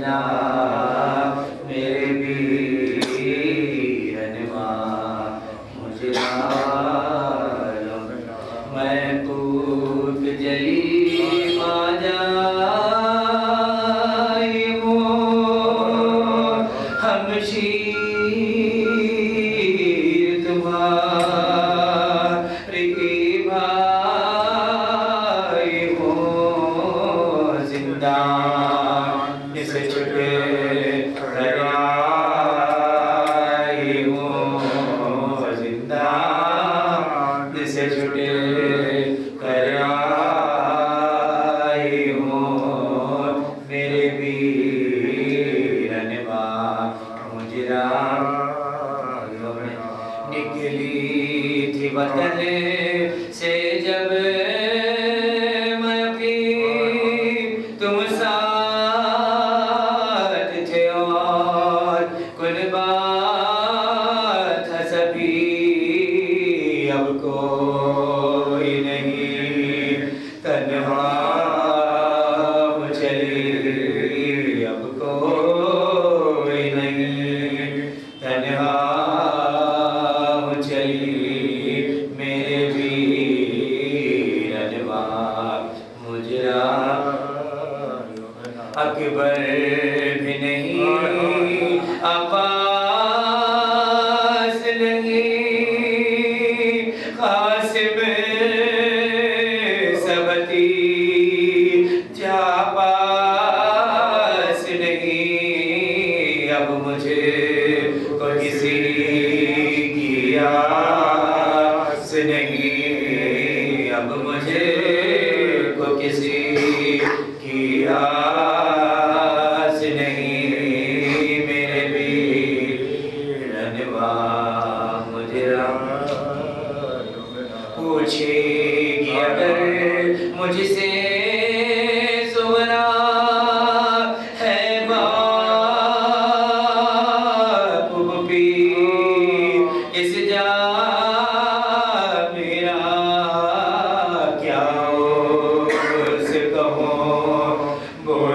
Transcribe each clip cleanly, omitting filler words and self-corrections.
مجھنا میرے بیرنما مجھنا میں کوت جلی ماجائی ہوں ہمشیر تمہاری بھائی ہوں زندان سے چھٹے آئی ہوں زندان سے چھٹے آئی ہوں میرے بیرنما مجھنا نکلی تھی وطن سے جب میں بھی تم ساتھ تھے اور کل بات تھا سبھی اب کوئی نہیں تنہا چلی اب کوئی نہیں تنہا چلی میرے بیرنما مجھنا اکبر بھی نہیں عباس نہیں قاسم سبتی جاباس نہیں اب مجھے کو کسی کی آس نہیں اب مجھے کو کسی کی آس نہیں میرے بیرنما مجھنا پوچھے گی اگر مجھ سے زہرا ہے باپ بھی اس جا میرا کیا اس کہوں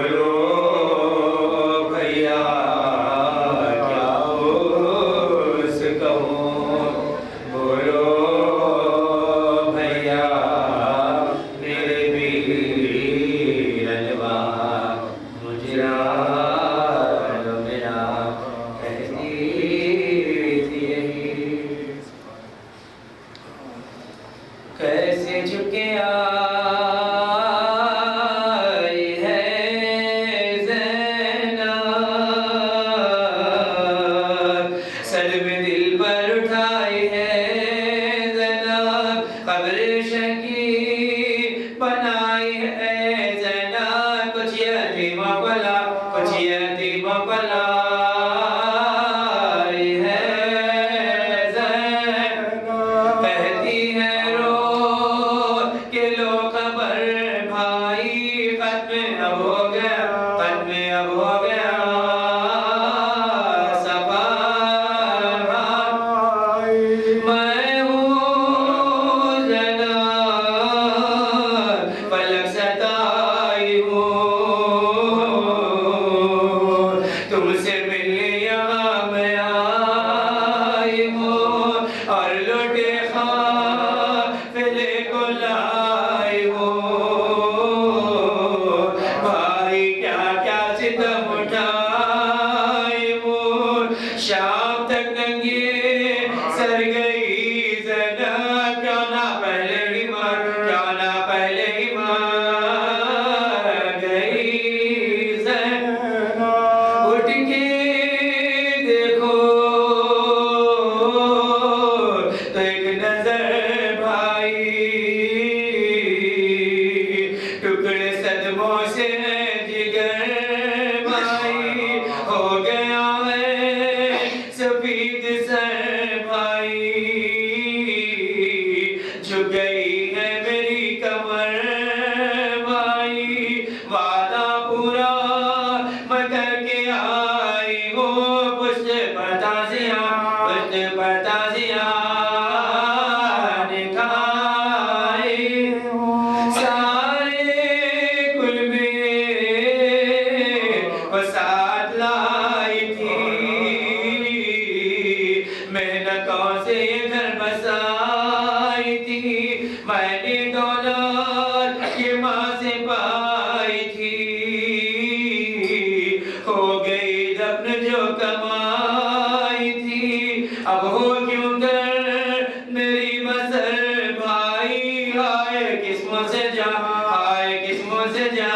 جو کمائی تھی اب ہو کیوں کر میری بسر بھائی آئے قسموں سے جاؤں آئے قسموں سے جاؤں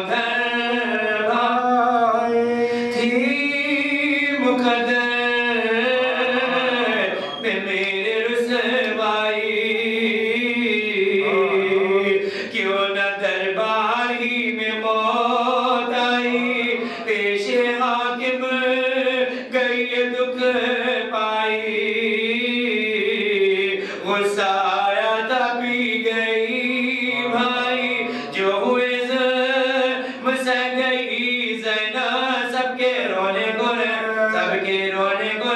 گھر بھائی تھی مقدر میں میرے رسوائی کیوں نہ دربار ہی میں موت آئی پیش حاکم گئی دکھ پائی غصہ آیا تھا پی گئی بھائی جو ہوئے ظلم سہ گئی زینب سب کے رونے کو سب کے رونے کو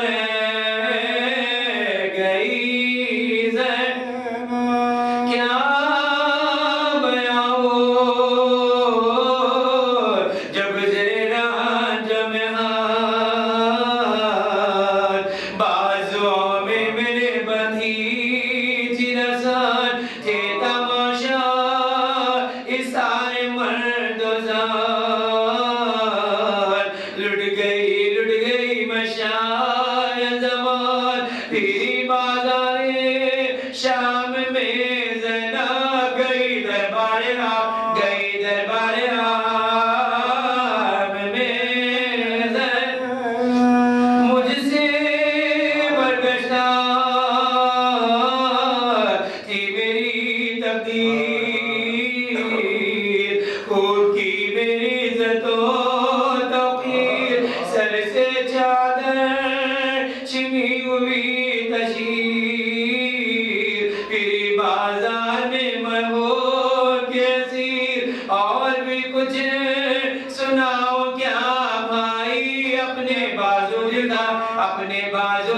گئی زینب کیا بیاں ہو جو گزرے رنج میں ہاتھ بازوؤں میں میرے بندھی تھی رسان تھے تماشا اس سارے مرد و زان لٹ گئی مشاعر زمان پھری بازار شام میں زینب گئی دربار عام میں زینب مجھ سے برگشتہ تھی میری تقدیر خود کی میری عزت و توقیر سر سے چادر چھنی ہوئی تشہیر پھر بازار میں میں ہو کے اسیر اور بھی کچھ سناؤ کیا بھائی اپنے بازو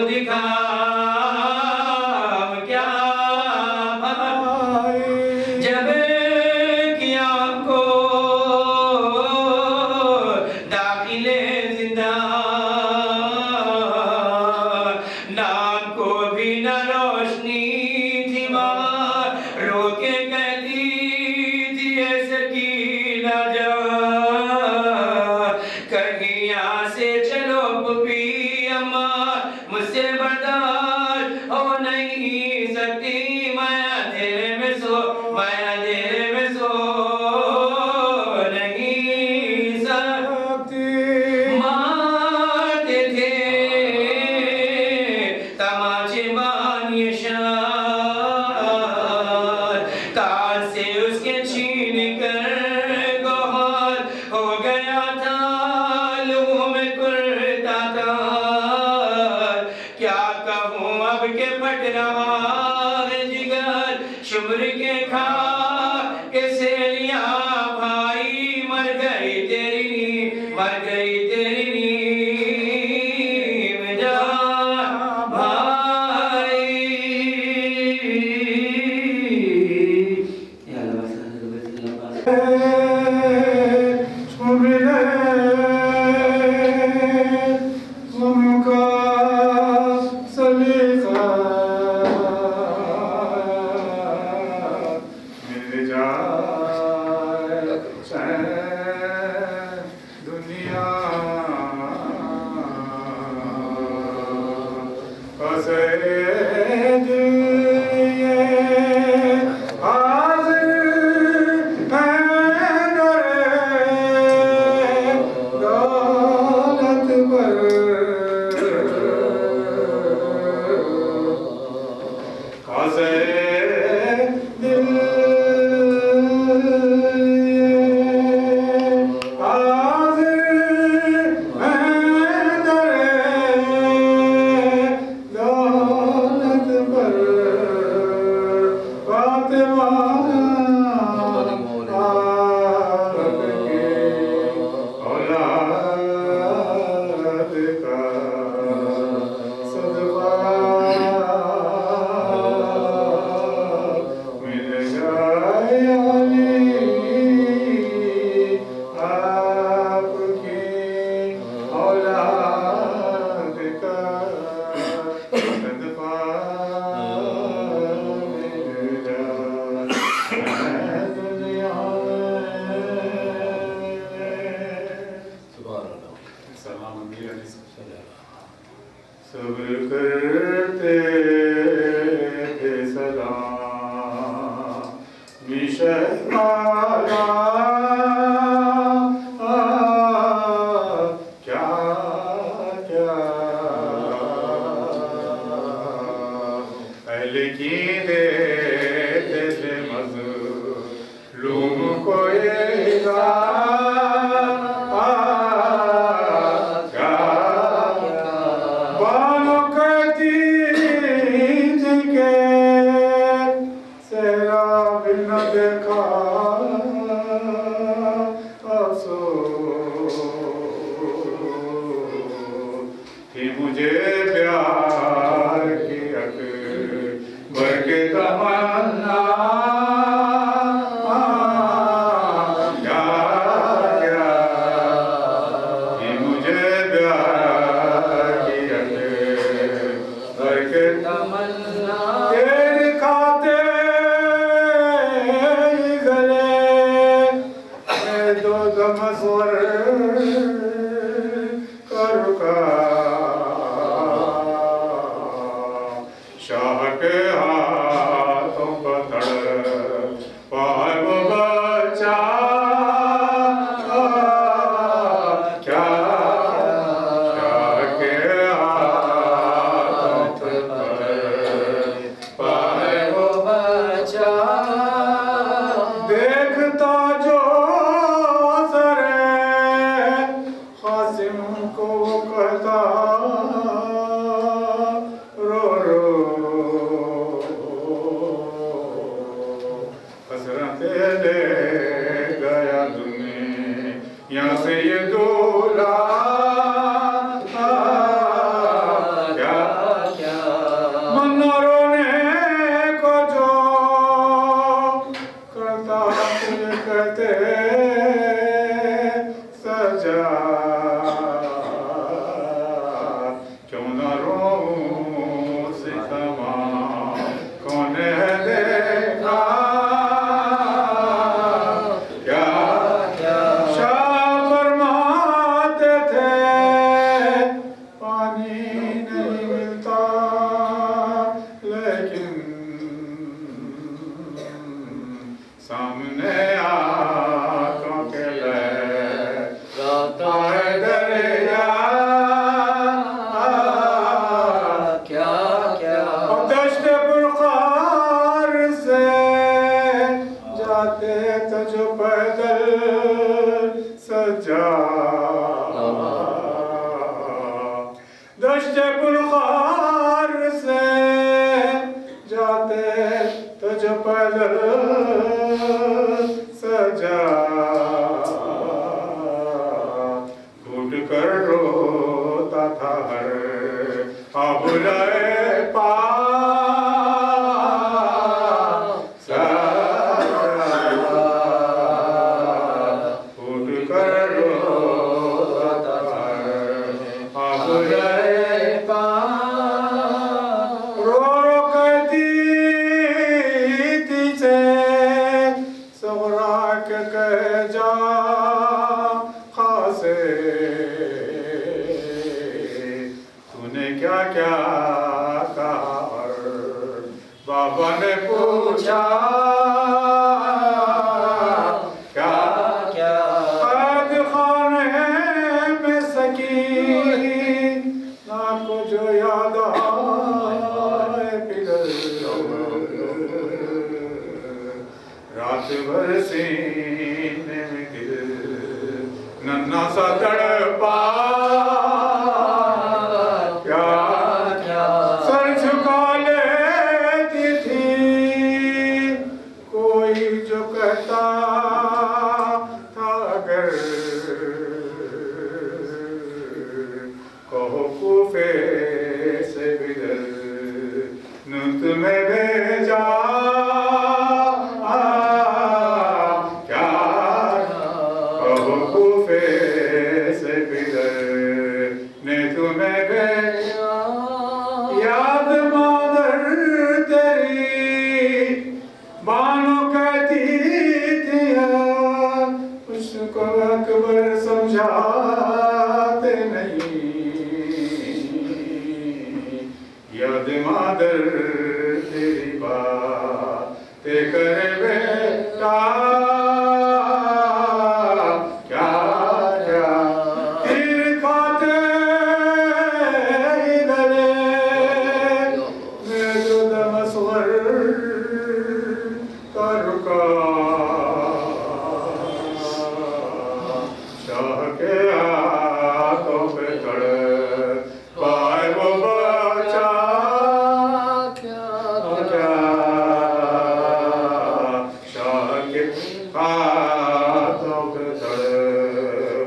دکھا کیا بھائی جب کیا ہم کو داخل زندان نام کو بھی نہ روشنی تھی ماں رو کے کہتی تھی اے سکینہ جان کہیں یہاں سے چلو پھوپھی اماں مجھ سے برداشت ہو نہیں سکتی میں اندھیرے میں سو نہیں سکتی مارتے تھے تماچے بانی شان کان سے اس کے چھین کر گوہر ہو گیا تھا لوگوں میں کرتا تھا کیا کہوں اب کے پھٹ رہا ہے جگر شمر کے کھا کے سیلیاں بھائی مر گئی تیری نیم جان بھائی یا اللہ حاضر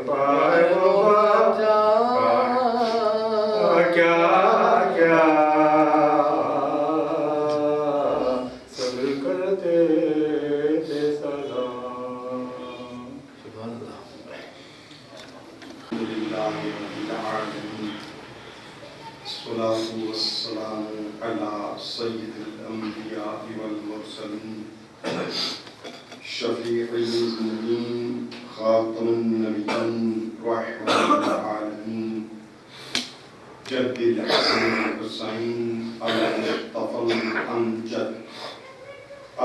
پائے وہ بچہ کیا کیا سب کرتے تھے سلام. سبحان اللہ. الحمدللہ رب العالمین الصلاة والسلام علی سید الانبیاء والمرسلین شفیع المذنبین خاتم النبیین رحمة العالمین جد الحسن الحسین المصطفى الامجد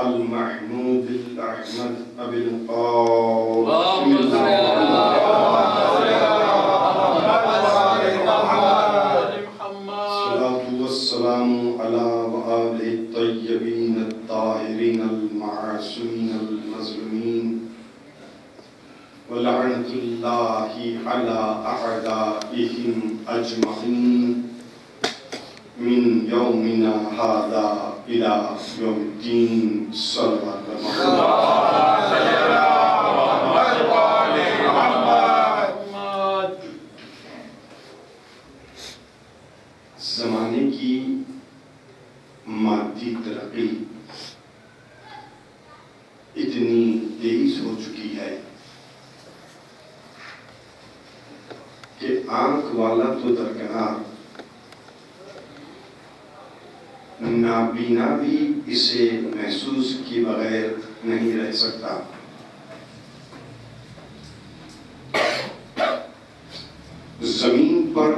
المحمود الاحمد ابی القاسم السلام على وآله الطيبين الطاهرين المعصومين المظلومين ولعنة الله على أعدائهم أجمعين من يومنا هذا إلى يوم الدين صلوات زمانے کی مادی ترقی اتنی تیز ہو چکی ہے کہ آنکھ والا تو درکنار نابینا بھی اسے محسوس کیے بغیر نہیں رہ سکتا. زمین پر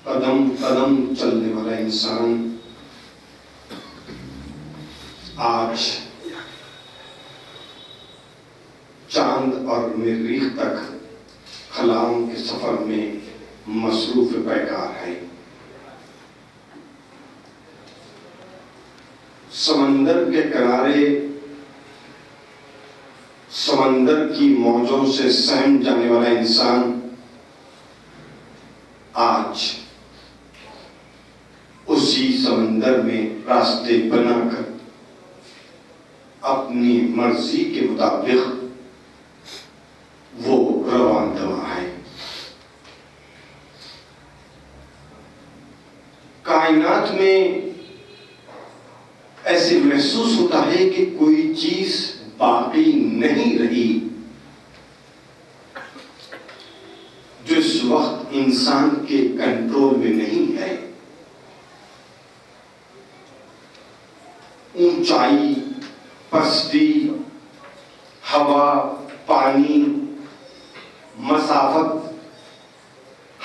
قدم قدم چلنے والا انسان آج چاند اور مریخ تک خلاؤں کے سفر میں مصروف پیکار ہے. سمندر کے کنارے سمندر کی موجوں سے سہم جانے والا انسان آج اسی سمندر میں راستے بنا کر اپنی مرضی کے مطابق وہ روان دوا ہے. کائنات میں ایسے محسوس ہوتا ہے کہ کوئی چیز باقی نہیں رہی جو اس وقت انسان کے کنٹرول میں نہیں ہے. اونچائی، پستی، ہوا، پانی، مسافت،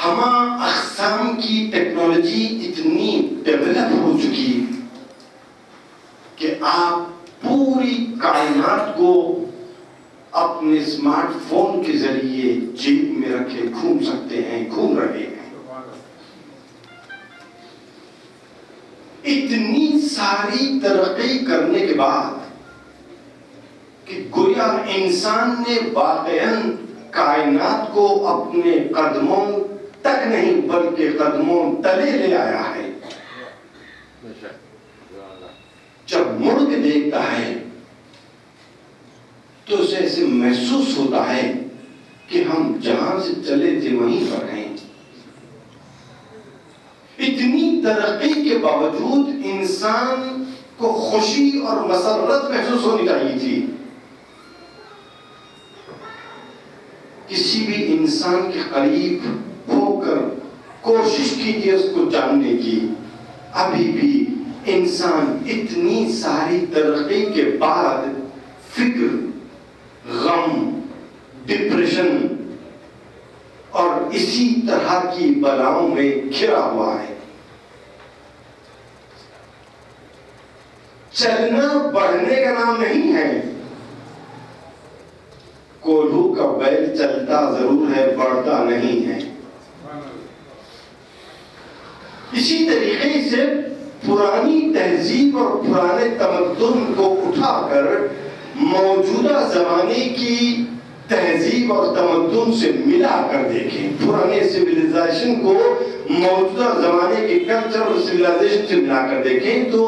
ہمہ اقسام کی ٹیکنالوجی اتنی ڈیولپ ہو چکی کہ آپ پوری کائنات کو اپنے اسمارٹ فون کے ذریعے جیب میں رکھے گھوم سکتے ہیں، گھوم رہے ہیں. اتنی ساری ترقی کرنے کے بعد کہ گویا انسان نے واقعاً کائنات کو اپنے قدموں تک نہیں بلکہ قدموں تلے لے آیا ہے. جب مڑ کے دیکھتا ہے تو اسے ایسے محسوس ہوتا ہے کہ ہم جہاں سے چلے تھے وہیں پر ہیں. اتنی ترقی کے باوجود انسان کو خوشی اور مسرت محسوس ہونی چاہیے تھی. کسی بھی انسان کے قریب ہو کر کوشش کیجیے اس کو جاننے کی. ابھی بھی انسان اتنی ساری ترقی کے بعد فکر، غم، ڈپریشن اور اسی طرح کی بلاؤں میں گھرا ہوا ہے. چلنا بڑھنے کا نام نہیں ہے. کولہو کا بیل چلتا ضرور ہے، بڑھتا نہیں ہے. اسی طریقے سے پرانی تہذیب اور پرانے تمدن کو اٹھا کر موجودہ زمانے کی تہذیب اور تمدن سے ملا کر دیکھیں. پرانے سویلائزیشن کو موجودہ زمانے کے کلچر اور سویلائزیشن سے ملا کر دیکھیں تو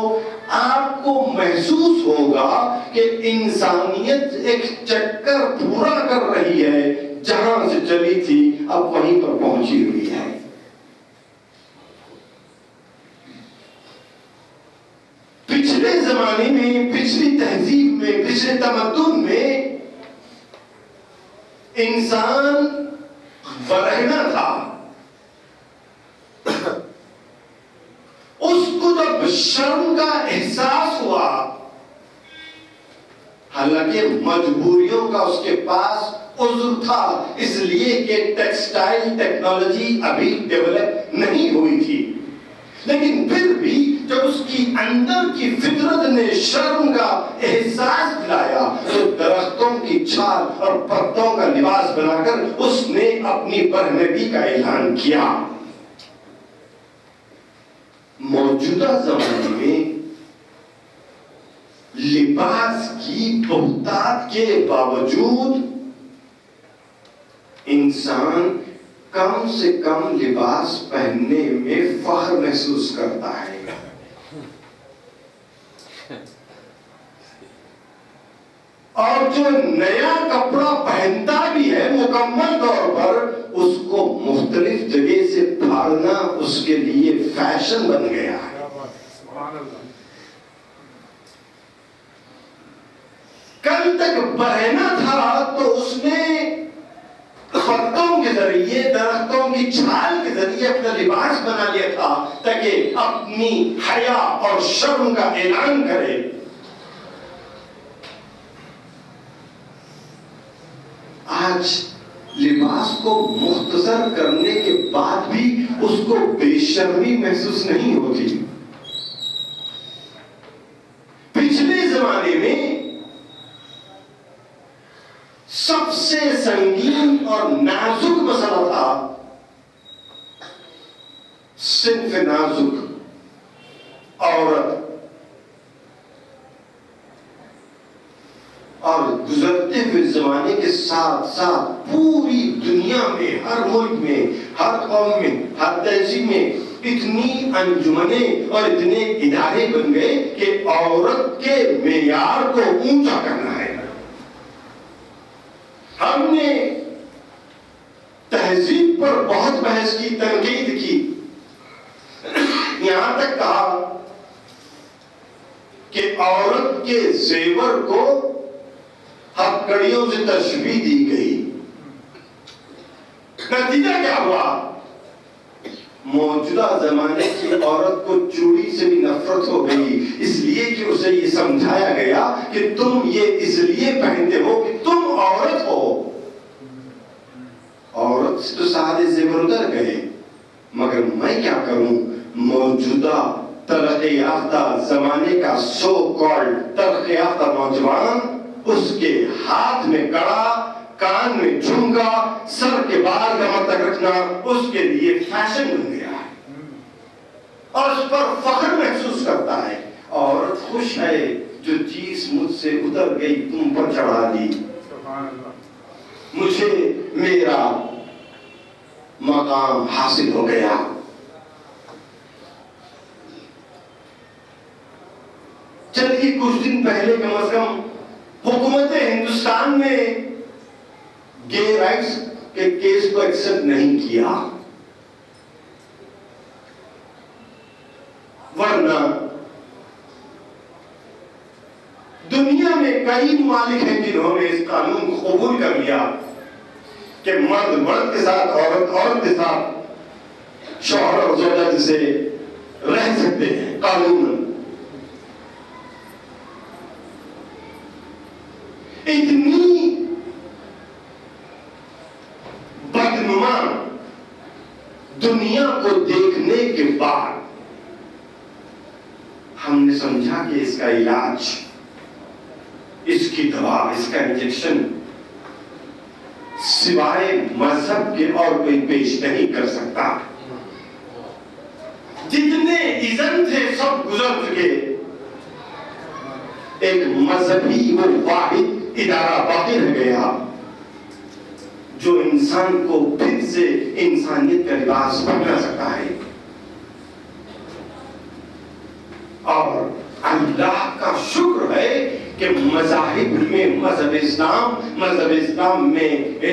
آپ کو محسوس ہوگا کہ انسانیت ایک چکر پورا کر رہی ہے، جہاں سے چلی تھی اب وہیں پر پہنچی ہوئی ہے۔ پچھلے زمانے میں، پچھلی تہذیب میں، پچھلے تمدن میں انسان برہنہ تھا۔ اس کو جب شرم کا احساس ہوا، حالانکہ مجبوریوں کا اس کے پاس عذر تھا، اس لیے کہ ٹیکسٹائل ٹیکنالوجی ابھی ڈیولپ نہیں ہوئی تھی، لیکن پھر بھی جب اس کی اندر کی فطرت نے شرم کا احساس دلایا تو درختوں کی چھال اور پتوں کا لباس بنا کر اس نے اپنی برہنگی کا اعلان کیا۔ موجودہ زمانے میں لباس کی بہتات کے باوجود انسان کم سے کم لباس پہننے میں فخر محسوس کرتا ہے۔ اور جو نیا کپڑا پہنتا بھی ہے مکمل طور پر اس کو مختلف جگہ سے پھاڑنا اس کے لیے فیشن بن گیا ہے۔ کل تک بہنا تھا تو اس نے پتوں کے ذریعے، درختوں کی چھال کے ذریعے اپنا لباس بنا لیا تھا تاکہ اپنی حیا اور شرم کا اعلان کرے۔ آج لباس کو مختصر کرنے کے بعد بھی اس کو بے شرمی محسوس نہیں ہوتی۔ پچھلے زمانے میں سب سے سنگین اور نازک مسئلہ تھا صنف نازک عورت، اور گزرتے ہوئے زمانے کے ساتھ ساتھ پوری دنیا میں، ہر ملک میں، ہر قوم میں، ہر تہذیب میں اتنی انجمنیں اور اتنے ادارے بن گئے کہ عورت کے معیار کو اونچا کرنا ہے۔ ہم نے تہذیب پر بہت بحث کی، تنقید کی، یہاں تک کہا کہ عورت کے زیور کو ہتھکڑیوں سے تشبیہ دی گئی۔ نتیجہ کیا ہوا؟ موجودہ زمانے کی عورت کو چوڑی سے بھی نفرت ہو گئی، اس لیے کہ اسے یہ سمجھایا گیا کہ تم یہ اس لیے پہنتے ہو کہ تم عورت ہو۔ عورت سے تو سارے زیور اتر گئے، مگر میں کیا کروں؟ موجودہ ترقی یافتہ زمانے کا سو کالڈ ترقی یافتہ نوجوان، اس کے ہاتھ میں کڑا، کان میں جھمکا، سر کے بال کمر تک رکھنا اس کے لیے فیشن بن گیا ہے، اور اس پر فخر محسوس کرتا ہے۔ عورت خوش ہے جو چیز مجھ سے اتر گئی تم پر چڑھا دی، مجھے میرا مقام حاصل ہو گیا۔ چلیے کچھ دن پہلے کم از کم حکومت ہندوستان نے گے رائٹس کے کیس کو ایکسپٹ نہیں کیا، ورنہ دنیا میں کئی ممالک ہیں جنہوں نے اس قانون کو قبول کر لیا کہ مرد مرد کے ساتھ، عورت عورت کے ساتھ شوہر اور زوجہ سے رہ سکتے ہیں قانون۔ اتنی بدنما دنیا کو دیکھنے کے بعد ہم نے سمجھا کہ اس کا علاج، اس کی دوا، اس کا انجیکشن سوائے مذہب کے اور کوئی پیش نہیں کر سکتا۔ جتنے اذن تھے سب گزر چکے، ایک مذہبی وہ واحد ادارہ باقی رہ گیا جو انسان کو پھر سے انسانیت کا لباس پہنا سکتا ہے، اور کہ مذاہب میں مذہب اسلام میں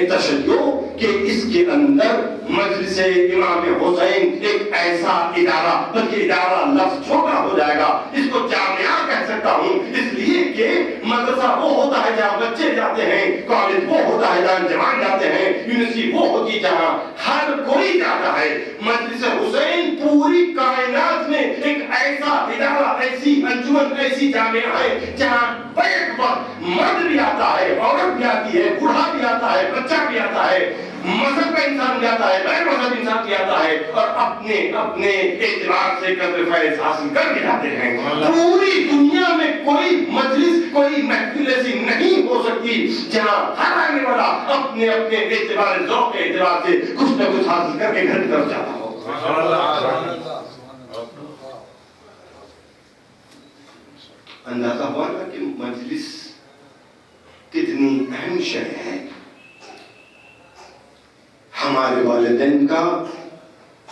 تشیع کہ اس کے اندر مجلس امام حسین ایک ایسا ادارہ، بلکہ ادارہ لفظ چھوٹا ہو جائے گا، اس کو جامعہ کہہ سکتا ہوں، اس لیے کہ مدرسہ وہ ہوتا ہے جہاں بچے جاتے ہیں، کالج وہ ہوتا ہے جہاں جوان جاتے ہیں، یونیورسٹی وہ ہوتی ہے جہاں ہر کوئی جاتا ہے۔ مجلس حسین پوری کائنات میں ایک ایسا ادارہ، ایسی انجمن، ایسی جامعہ ہے جہاں بیک وقت مرد بھی آتا ہے، عورت بھی آتی ہے، بوڑھا بھی آتا ہے، بچہ بھی آتا ہے، مذہب کا انسان بھی آتا ہے، غیر مذہب انسان بھی آتا ہے، اور اپنے اپنے اعتبار سے قدر فیض حاصل کر کے جاتے ہیں۔ پوری دنیا میں کوئی مجلس، کوئی محفل ایسی نہیں ہو سکتی جہاں ہر آنے والا اپنے اپنے اعتبار ذوق کے اعتبار سے کچھ نہ کچھ حاصل کر کے گھر کی طرف جاتا ہو۔ اندازہ ہوا نا کہ مجلس کتنی اہم شے ہے۔ ہمارے والدین کا،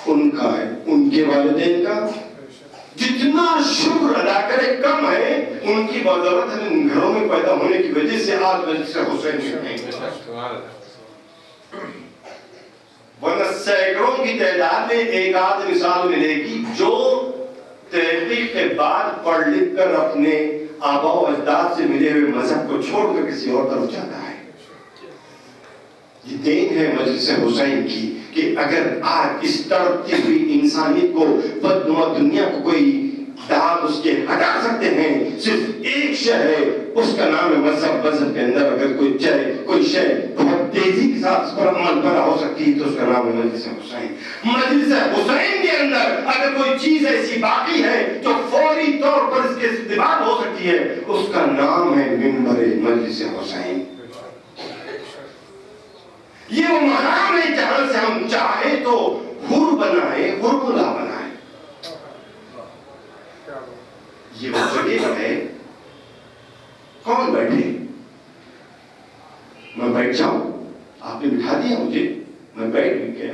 ان کا ہے، ان کے والدین کا، جتنا شکر ادا کرے کم ہے۔ ان کی بدولت ان گھروں میں پیدا ہونے کی وجہ سے آج مجلس حسین میں ہیں، ورنہ سینکڑوں کی تعداد میں ایک آدھ مثال ملے گی جو تحقیق کے بعد پڑھ لکھ کر اپنے آباء و اجداد سے ملے ہوئے مذہب کو چھوڑ کر کسی اور طرف جاتا ہے۔ یہ دین ہے مجلس حسین کی کہ اگر آج اس تڑپتی ہوئی انسانیت کو، بدنما دنیا کو کوئی داغ اس کے ہٹا سکتے ہیں، صرف ایک شے ہے، اس کا نام ہے مذہب۔ مذہب کے اندر اگر کوئی شے بہت تیزی کے ساتھ اس پر عمل پیرا ہو سکتی ہے تو اس کا نام ہے مجلس حسین۔ مجلس حسین کے اندر اگر کوئی چیز ایسی باقی ہے جو فوری طور پر اس کے استعمال ہو سکتی ہے، اس کا نام ہے منبر مجلس حسین۔ یہ وہ مقام ہے جہاں سے ہم چاہے تو حر بنائے، حرملا بنائے۔ یہ وہ جگہ ہے، کون بیٹھے؟ میں بیٹھ جاؤں؟ آپ نے بٹھا دیا مجھے، میں بیٹھ بھی گیا،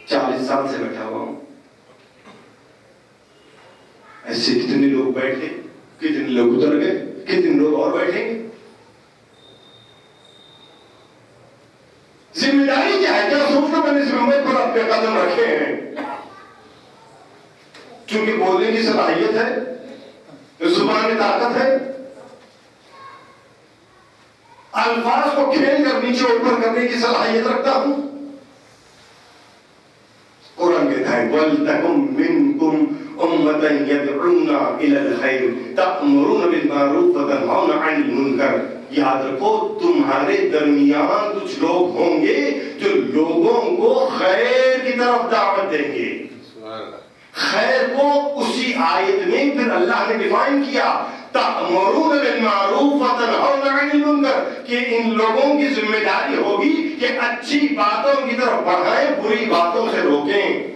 40 سال سے بیٹھا ہوا ہوں۔ ایسے کتنے لوگ بیٹھے، کتنے لوگ اتر گئے، کتنے لوگ اور بیٹھیں گے۔ ذمہ داری کیا ہے؟ کیا سوچنا میں نے اس ممبر پر اپنے قدم رکھے ہیں چونکہ بولنے کی صلاحیت ہے، زبان میں طاقت ہے، الفاظ کو کھیل کر نیچے اوپر کرنے کی صلاحیت رکھتا ہوں۔ قرآن کہتا ہے وَلْتَكُمْ مِنْكُمْ أُمَّةً يَدْعُونَ إِلَى الْخَيْرِ تَأْمُرُونَ بِالْمَعْرُوفِ وَتَنْهَوْنَ عَنِ الْمُنْكَرِ۔ یاد رکھو تمہارے درمیان کچھ لوگ ہوں گے جو لوگوں کو خیر کی طرف دعوت دیں گے۔ خیر کو اسی آیت میں پھر اللہ نے ڈیفائن کیا، تأمرون بالمعروف وتنہون عن المنکر، کہ ان لوگوں کی ذمہ داری ہوگی کہ اچھی باتوں کی طرف بڑھائیں، بری باتوں سے روکیں۔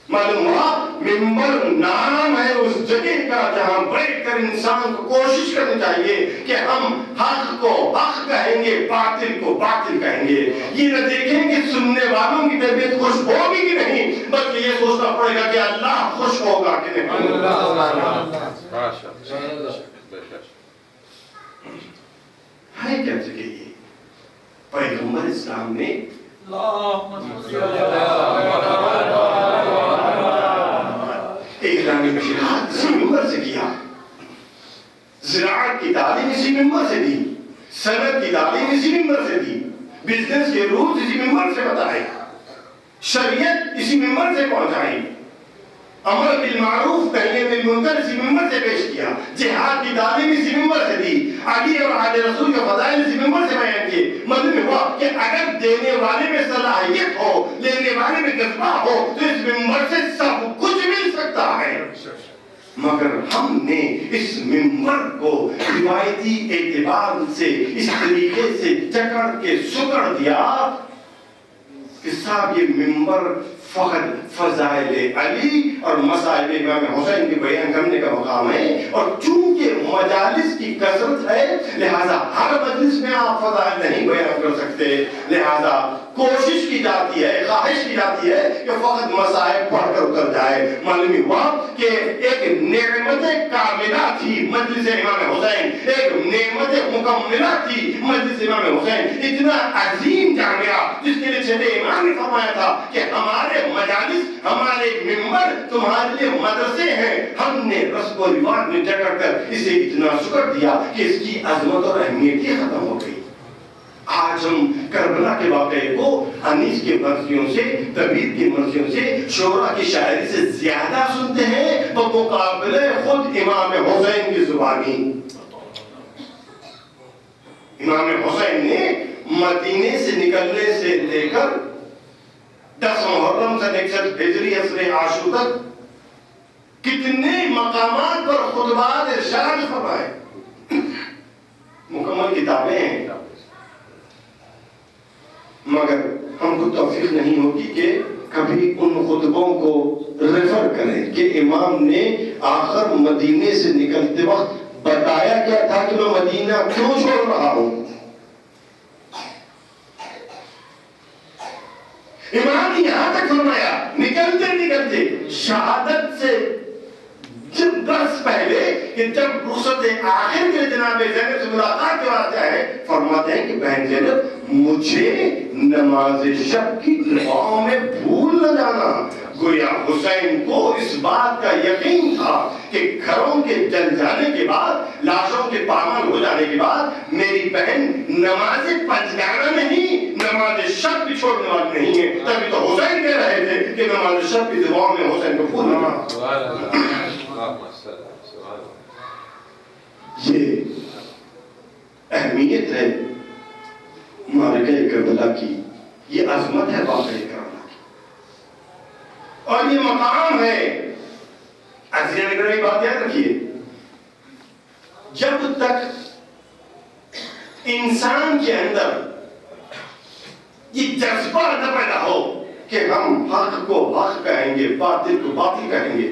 معلوم ہوا منبر نام ہے اس جگہ کا جہاں بیٹھ کر انسان کو کوشش کرنی چاہیے کہ ہم حق کو حق کہیں گے، باطل کو باطل کہیں گے۔ یہ نہ دیکھیں کہ سننے والوں کی طبیعت خوش ہوگی کہ نہیں، بلکہ یہ سوچنا پڑے گا کہ اللہ خوش ہوگا کہ نہیں۔ ہے کیا جگہ یہ؟ پیغمبر اسلام نے اعلان جہاد اسی ممبر سے کیا، زراعت کی تعلیم اسی ممبر سے دی، صنعت کی تعلیم اسی ممبر سے دی، بزنس کے رولز اسی ممبر سے بتائے، شریعت اسی ممبر سے پہنچائی، امر بالمعروف نہی عن المنکر اسی ممبر سے پیش کیا، جہاد کی تعلیم اسی ممبر سے دی، علی اور آل رسول کے فضائل اسی ممبر سے بیان کیے۔ معلوم ہوا کہ اگر دینے والے میں صلاحیت ہو، لینے والے میں جذبہ ہو تو اس ممبر سے سب کچھ مل سکتا ہے۔ مگر ہم نے اس ممبر کو روایتی اعتبار سے اس طریقے سے جکڑ کے سکڑ دیا کہ صاحب یہ ممبر فقط فضائل علی اور مسائل امام حسین کے بیان کرنے کا مقام ہے، اور چونکہ مجالس کی کثرت ہے لہذا ہر مجلس میں آپ فضائل نہیں بیان کر سکتے، لہذا کوشش کی جاتی ہے، خواہش کی جاتی ہے کہ فقط مسائل پڑھ کر اتر جائے۔ معلوم ہوا کہ ایک نعمت کاملہ تھی مجلس امام حسین، ایک نعمت مکملہ تھی مجلس امام حسین، اتنا عظیم جامعہ جس کے لیے چھٹے امام نے فرمایا تھا کہ ہمارے مجالس، ہمارے ممبر تمہارے لیے مدرسے ہیں۔ ہم نے رسم و رواج میں جکڑ کر اسے اتنا شکر دیا کہ اس کی عظمت اور اہمیت ہی ختم ہو گئی۔ آج ہم کربلا کے واقعے کو انیس کے مرثیوں سے، طبیب کی مرثیوں سے، شعراء کی شاعری سے زیادہ سنتے ہیں بمقابلے خود امام حسین کی زبانی۔ امام حسین نے مدینے سے نکلنے سے لے کر 10 محرم سن 61 ہجری عصر عاشور تک کتنے مقامات پر خطبات ارشاد فرمائے، مکمل کتابیں ہیں، مگر ہم کو توفیق نہیں ہوتی کہ کبھی ان خطبوں کو ریفر کریں کہ امام نے آخر مدینے سے نکلتے وقت بتایا کیا تھا کہ میں مدینہ کیوں چھوڑ رہا ہوں۔ امام نے یہاں تک فرمایا نکلتے نکلتے شہادت سے جب برس پہلے کہ جب رخصت آخر کے جناب زینب سے ملاقات کے واسطے آئے، فرماتے ہیں کہ بہن زینب مجھے نماز شب کی دعاؤں میں بھول نہ جانا۔ گویا حسین کو اس بات کا یقین تھا کہ گھروں کے جل جانے کے بعد، لاشوں کے پامال ہو جانے کے بعد میری بہن نماز پنجگانہ نہیں، نماز شب بھی چھوڑنے والی نہیں ہے۔ تبھی تو حسین کہہ رہے تھے کہ نماز شب کی دعاؤں میں حسین کو بھول نہ۔ یہ اہمیت ہے معرکہ کربلا کی، یہ عظمت ہے واقعہ کربلا کی، اور یہ مقام ہے۔ عزیزان اکرامی بات یاد رکھیے، جب تک انسان کے اندر یہ جذبہ نہ پیدا ہو کہ ہم حق کو حق کہیں گے، باطل کو باطل کہیں گے،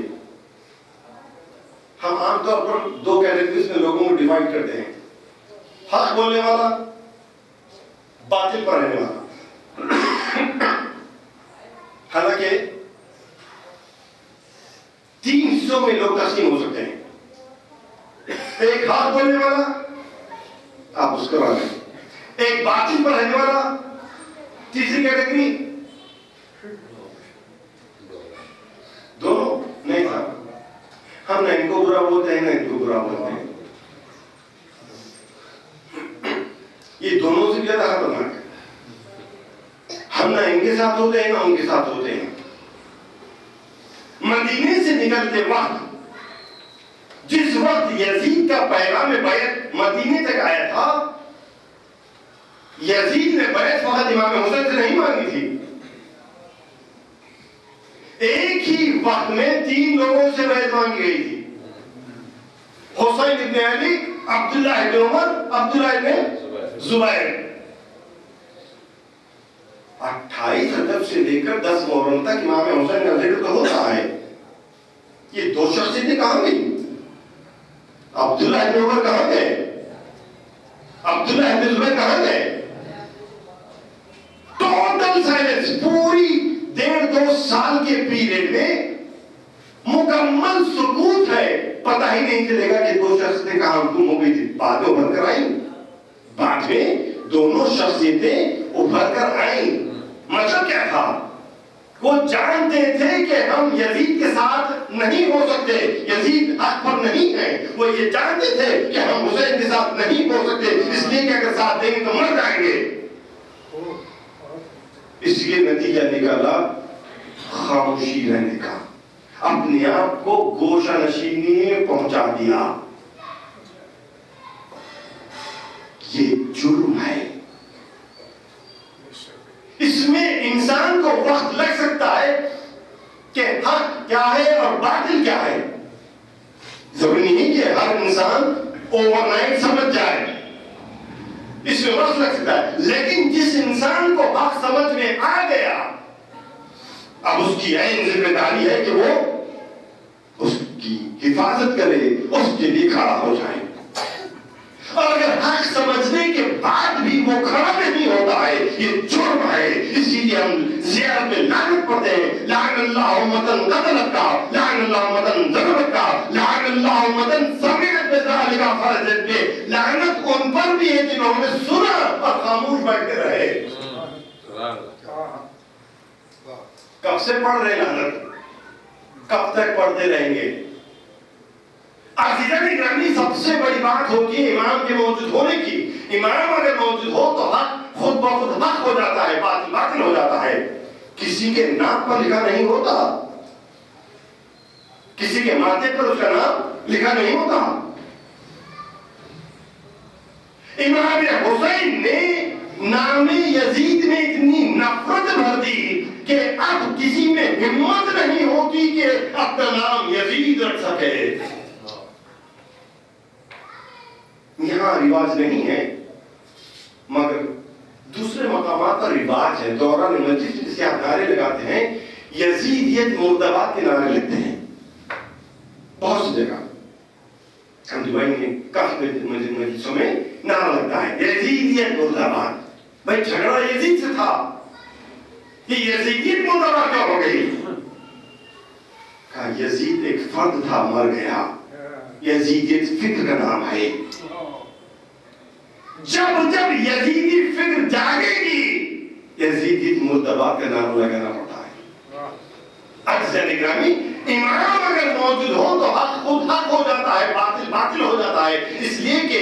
ہم عام طور پر 2 کیٹیگریز میں لوگوں کو ڈیوائیڈ کرتے ہیں، حق بولنے والا، باطل پر رہنے والا۔ حالانکہ 3 حصوں میں لوگ تقسیم ہو سکتے ہیں، ایک حق بولنے والا، آپ اس کو رہنے، ایک باطل پر رہنے والا، تیسری کیٹیگری دونوں نہیں تھا۔ ہم نہ ان کو برا بولتے ہیں نہ ان کو برا بولتے ہیں، یہ دونوں سے زیادہ خطرناک ہے۔ ہم نہ ان کے ساتھ ہوتے ہیں نہ ان کے ساتھ ہوتے ہیں۔ مدینے سے نکلتے وقت جس وقت یزید کا پیغام بیعت مدینے تک آیا تھا، یزید نے بیعت فقط امام حسین سے نہیں مانگی تھی، ایک ہی وقت میں 3 لوگوں سے بیعت مانگی گئی تھی، حسین ابن علی، عبداللہ ابن عمر، عبداللہ ابن زبیر۔ 28 رجب سے لے کر 10 محرم تک امام حسین کا ذکر تو ہوتا ہے، یہ 2 شخصیتیں کہاں گئی؟ عبداللہ ابن عمر کہاں گئے؟ عبداللہ ابن زبیر کہاں گئے؟ ٹوٹل سائلنس، پوری 1.5-2 سال کے پیریڈ میں مکمل سکوت ہے، پتہ ہی نہیں چلے گا کہ 2 شخصیتیں کہاں گم ہو گئی تھی۔ بعد میں ابھر کر آئیں، بعد میں دونوں شخصیتیں ابھر کر آئیں۔ مطلب کیا تھا؟ وہ جانتے تھے کہ ہم یزید کے ساتھ نہیں ہو سکتے، یزید حق پر نہیں ہے، وہ یہ جانتے تھے کہ ہم حسین کے ساتھ نہیں ہو سکتے، اس لیے کہ اگر ساتھ دیں گے تو مر جائیں گے۔ اس لیے نتیجہ نکالا خاموشی رہنے کا، اپنے آپ کو گوشہ نشینی میں پہنچا دیا۔ یہ جرم ہے، اس میں انسان کو وقت لگ سکتا ہے کہ حق کیا ہے اور باطل کیا ہے، ضروری نہیں کہ ہر انسان اوور نائٹ سمجھ جائے، اس میں وقت لگ سکتا ہے، لیکن جس انسان کو حق سمجھ میں آ گیا، اب اس کی عین ذمہ داری ہے کہ وہ اس کی حفاظت کرے، اس کے لیے کھڑا ہو جائے۔ اور اگر حق سمجھنے کے بعد امتن قتلت کا، لعن اللہ امتن ضربت کا، لعن اللہ امتن سمعت بذالک فرجت کے، لعنت ان پر بھی ہے جنہوں نے سنا اور خاموش بیٹھے رہے۔ کب سے پڑھ رہے لعنت؟ کب تک پڑھتے رہیں گے؟ عزیزان گرامی، سب سے بڑی بات ہوتی ہے امام کے موجود ہونے کی۔ امام اگر موجود ہو تو حق خود بخود حق ہو جاتا ہے، باطل باطل ہو جاتا ہے۔ کسی کے نام پر لکھا نہیں ہوتا، کسی کے ماتھے پر اس کا نام لکھا نہیں ہوتا۔ امام حسین نے نام یزید میں اتنی نفرت بھر دی کہ اب کسی میں ہمت نہیں ہوتی کہ اپنا نام یزید رکھ سکے۔ یہاں رواج نہیں ہے، مگر دوسرے مقامات پر رواج ہے۔ دوران مسجد جسے آپ نعرے لگاتے ہیں، یزیدیت مردبات کے نعرے لگتے ہیں بہت سی جگہ۔ ہم دبئی میں کافی مجلسوں میں نعرہ لگتا ہے یزیدیت مردبات۔ بھائی جھگڑا یزید سے تھا، یہ یزیدیت مردبات کیا ہو گئی؟ کہا یزید ایک فرد تھا، مر گیا۔ یزیدیت فکر کا نام ہے۔ جب جب یزیدی فکر جاگے گی، یزیدیت مردبات کا نام لگانا پڑتا ہے۔ عزیزان گرامی، امام اگر موجود ہو تو حق خود حق ہو جاتا ہے، باطل باطل ہو جاتا ہے۔ اس لیے کہ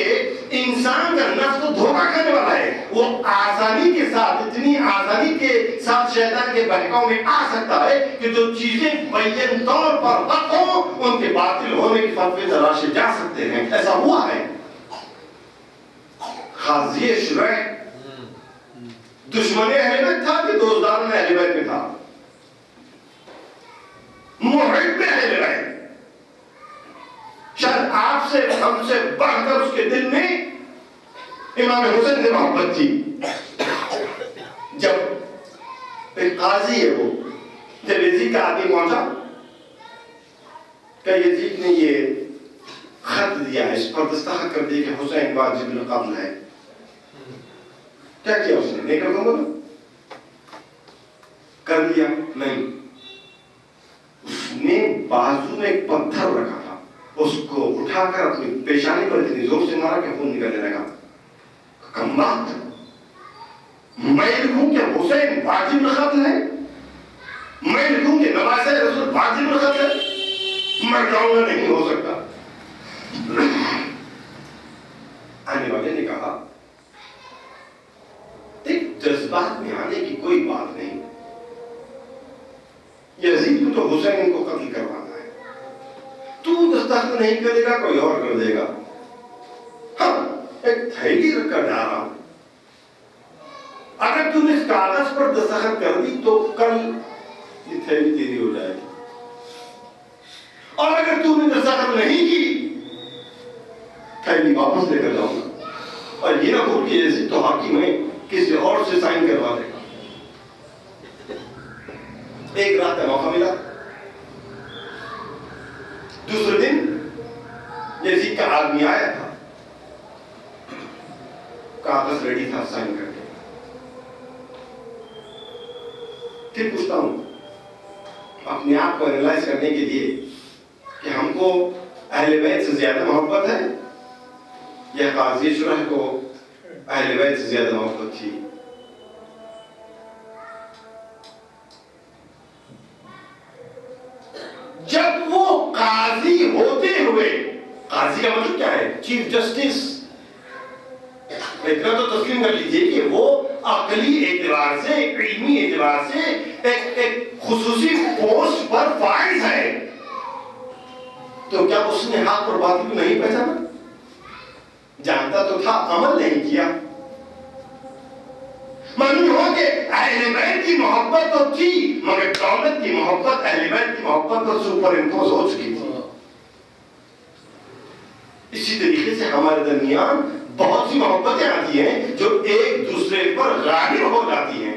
انسان کا نفس تو دھوکہ کھانے والا ہے، وہ آسانی کے ساتھ، اتنی آسانی کے ساتھ شیطان کے بہکاؤ میں آ سکتا ہے کہ جو چیزیں بین طور پر حق ہوں ان کے باطل ہونے کی فتوے تراشے جا سکتے ہیں۔ ایسا ہوا ہے۔ قاضی شریح دشمن اہل بیت تھا کہ دوستدار میں اہل بیت میں تھا؟ محب اہل بیت۔ شاید آپ سے ہم سے بڑھ کر اس کے دل میں امام حسین سے محبت تھی۔ جب ایک قاضی ہے، وہ جب یزید کا آدمی پہنچا کہ یزید نے یہ خط دیا ہے، اس پر دستخط کر دی کہ حسین واجب القتل ہے، کیا کیا اس نے؟ نہیں کر دوں گا کر دیا؟ نہیں، اس نے بازو میں ایک پتھر رکھا تھا، اس کو اٹھا کر اپنی پیشانی پر اتنی زور سے مارا کہ خون نکلنے لگا۔ کم بات، میں لکھوں کہ حسین واجب القتل ہے، میں لکھوں کہ نواسہ رسول واجب القتل ہے، مر جاؤں گا، نہیں ہو سکتا۔ آنے والے نے کہا جذبات میں آنے کی کوئی بات نہیں، یزید کو تو حسین کو قتل کروانا ہے، تو دستخط نہیں کرے گا کوئی اور کر دے گا۔ ہاں، ایک تھیلی رکھ کر جا رہا ہوں، اگر تم اس کاغذ پر دستخط کر دی تو کل یہ تھیلی تیری ہو جائے گی، اور اگر تم نے دستخط نہیں کی تھیلی واپس لے کر جاؤں گا۔ اور یہ نہ بھول کہ یزید تو حاکم ہے، کسی اور سے سائن کروا دے گا۔ ایک رات کا موقع ملا، دوسرے دن یزید کا آدمی آیا تھا، کاغذ ریڈی تھا سائن کر کے۔ پھر پوچھتا ہوں اپنے آپ کو انالائز کرنے کے لیے کہ ہم کو اہل بیت سے زیادہ محبت ہے یا قاضی شرح کو اہل بیت سے زیادہ محبت تھی؟ جب وہ قاضی ہوتے ہوئے، قاضی کا مطلب کیا ہے؟ چیف جسٹس، اتنا تو تسلیم کر لیجئے کہ وہ عقلی اعتبار سے، علمی اعتبار سے ایک خصوصی پوسٹ پر فائز ہے، تو کیا اس نے حق اور باطل کو نہیں پہچانا؟ جانتا تو تھا، عمل نہیں کیا۔ معلوم ہو کہ اہل بیت کی محبت تو تھی، مگر دولت کی محبت، اہل بیت کی محبت پر سپر امپوز ہو چکی تھی۔ اسی طریقے سے ہمارے درمیان بہت سی محبتیں آتی ہیں جو ایک دوسرے پر غالب ہو جاتی ہیں۔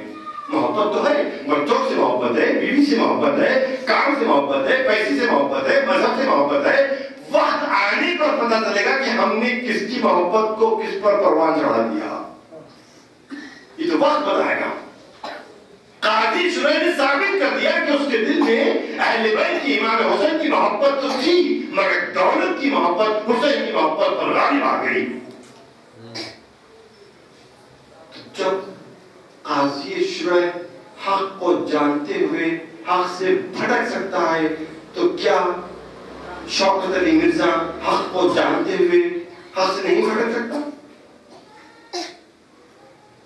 محبت تو ہے، بچوں سے محبت ہے، بیوی سے محبت ہے، کام سے محبت ہے، پیسے سے محبت ہے، مذہب سے محبت ہے۔ وقت آنے پر پتہ چلے گا کہ ہم نے کس کی محبت کو کس پر پروان چڑھا دیا، یہ تو وقت بتائے گا۔ قاضی شریح نے ثابت کر دیا کہ اس کے دل میں اہل بیت کی امام حسین کی محبت تو تھی مگر دولت کی محبت حسین کی محبت پر غالب آ گئی. جب قاضی شرح حق کو جانتے ہوئے حق سے بھٹک سکتا ہے تو کیا شوکت علی مرزا حق کو جانتے ہوئے حق سے نہیں بھٹک سکتا؟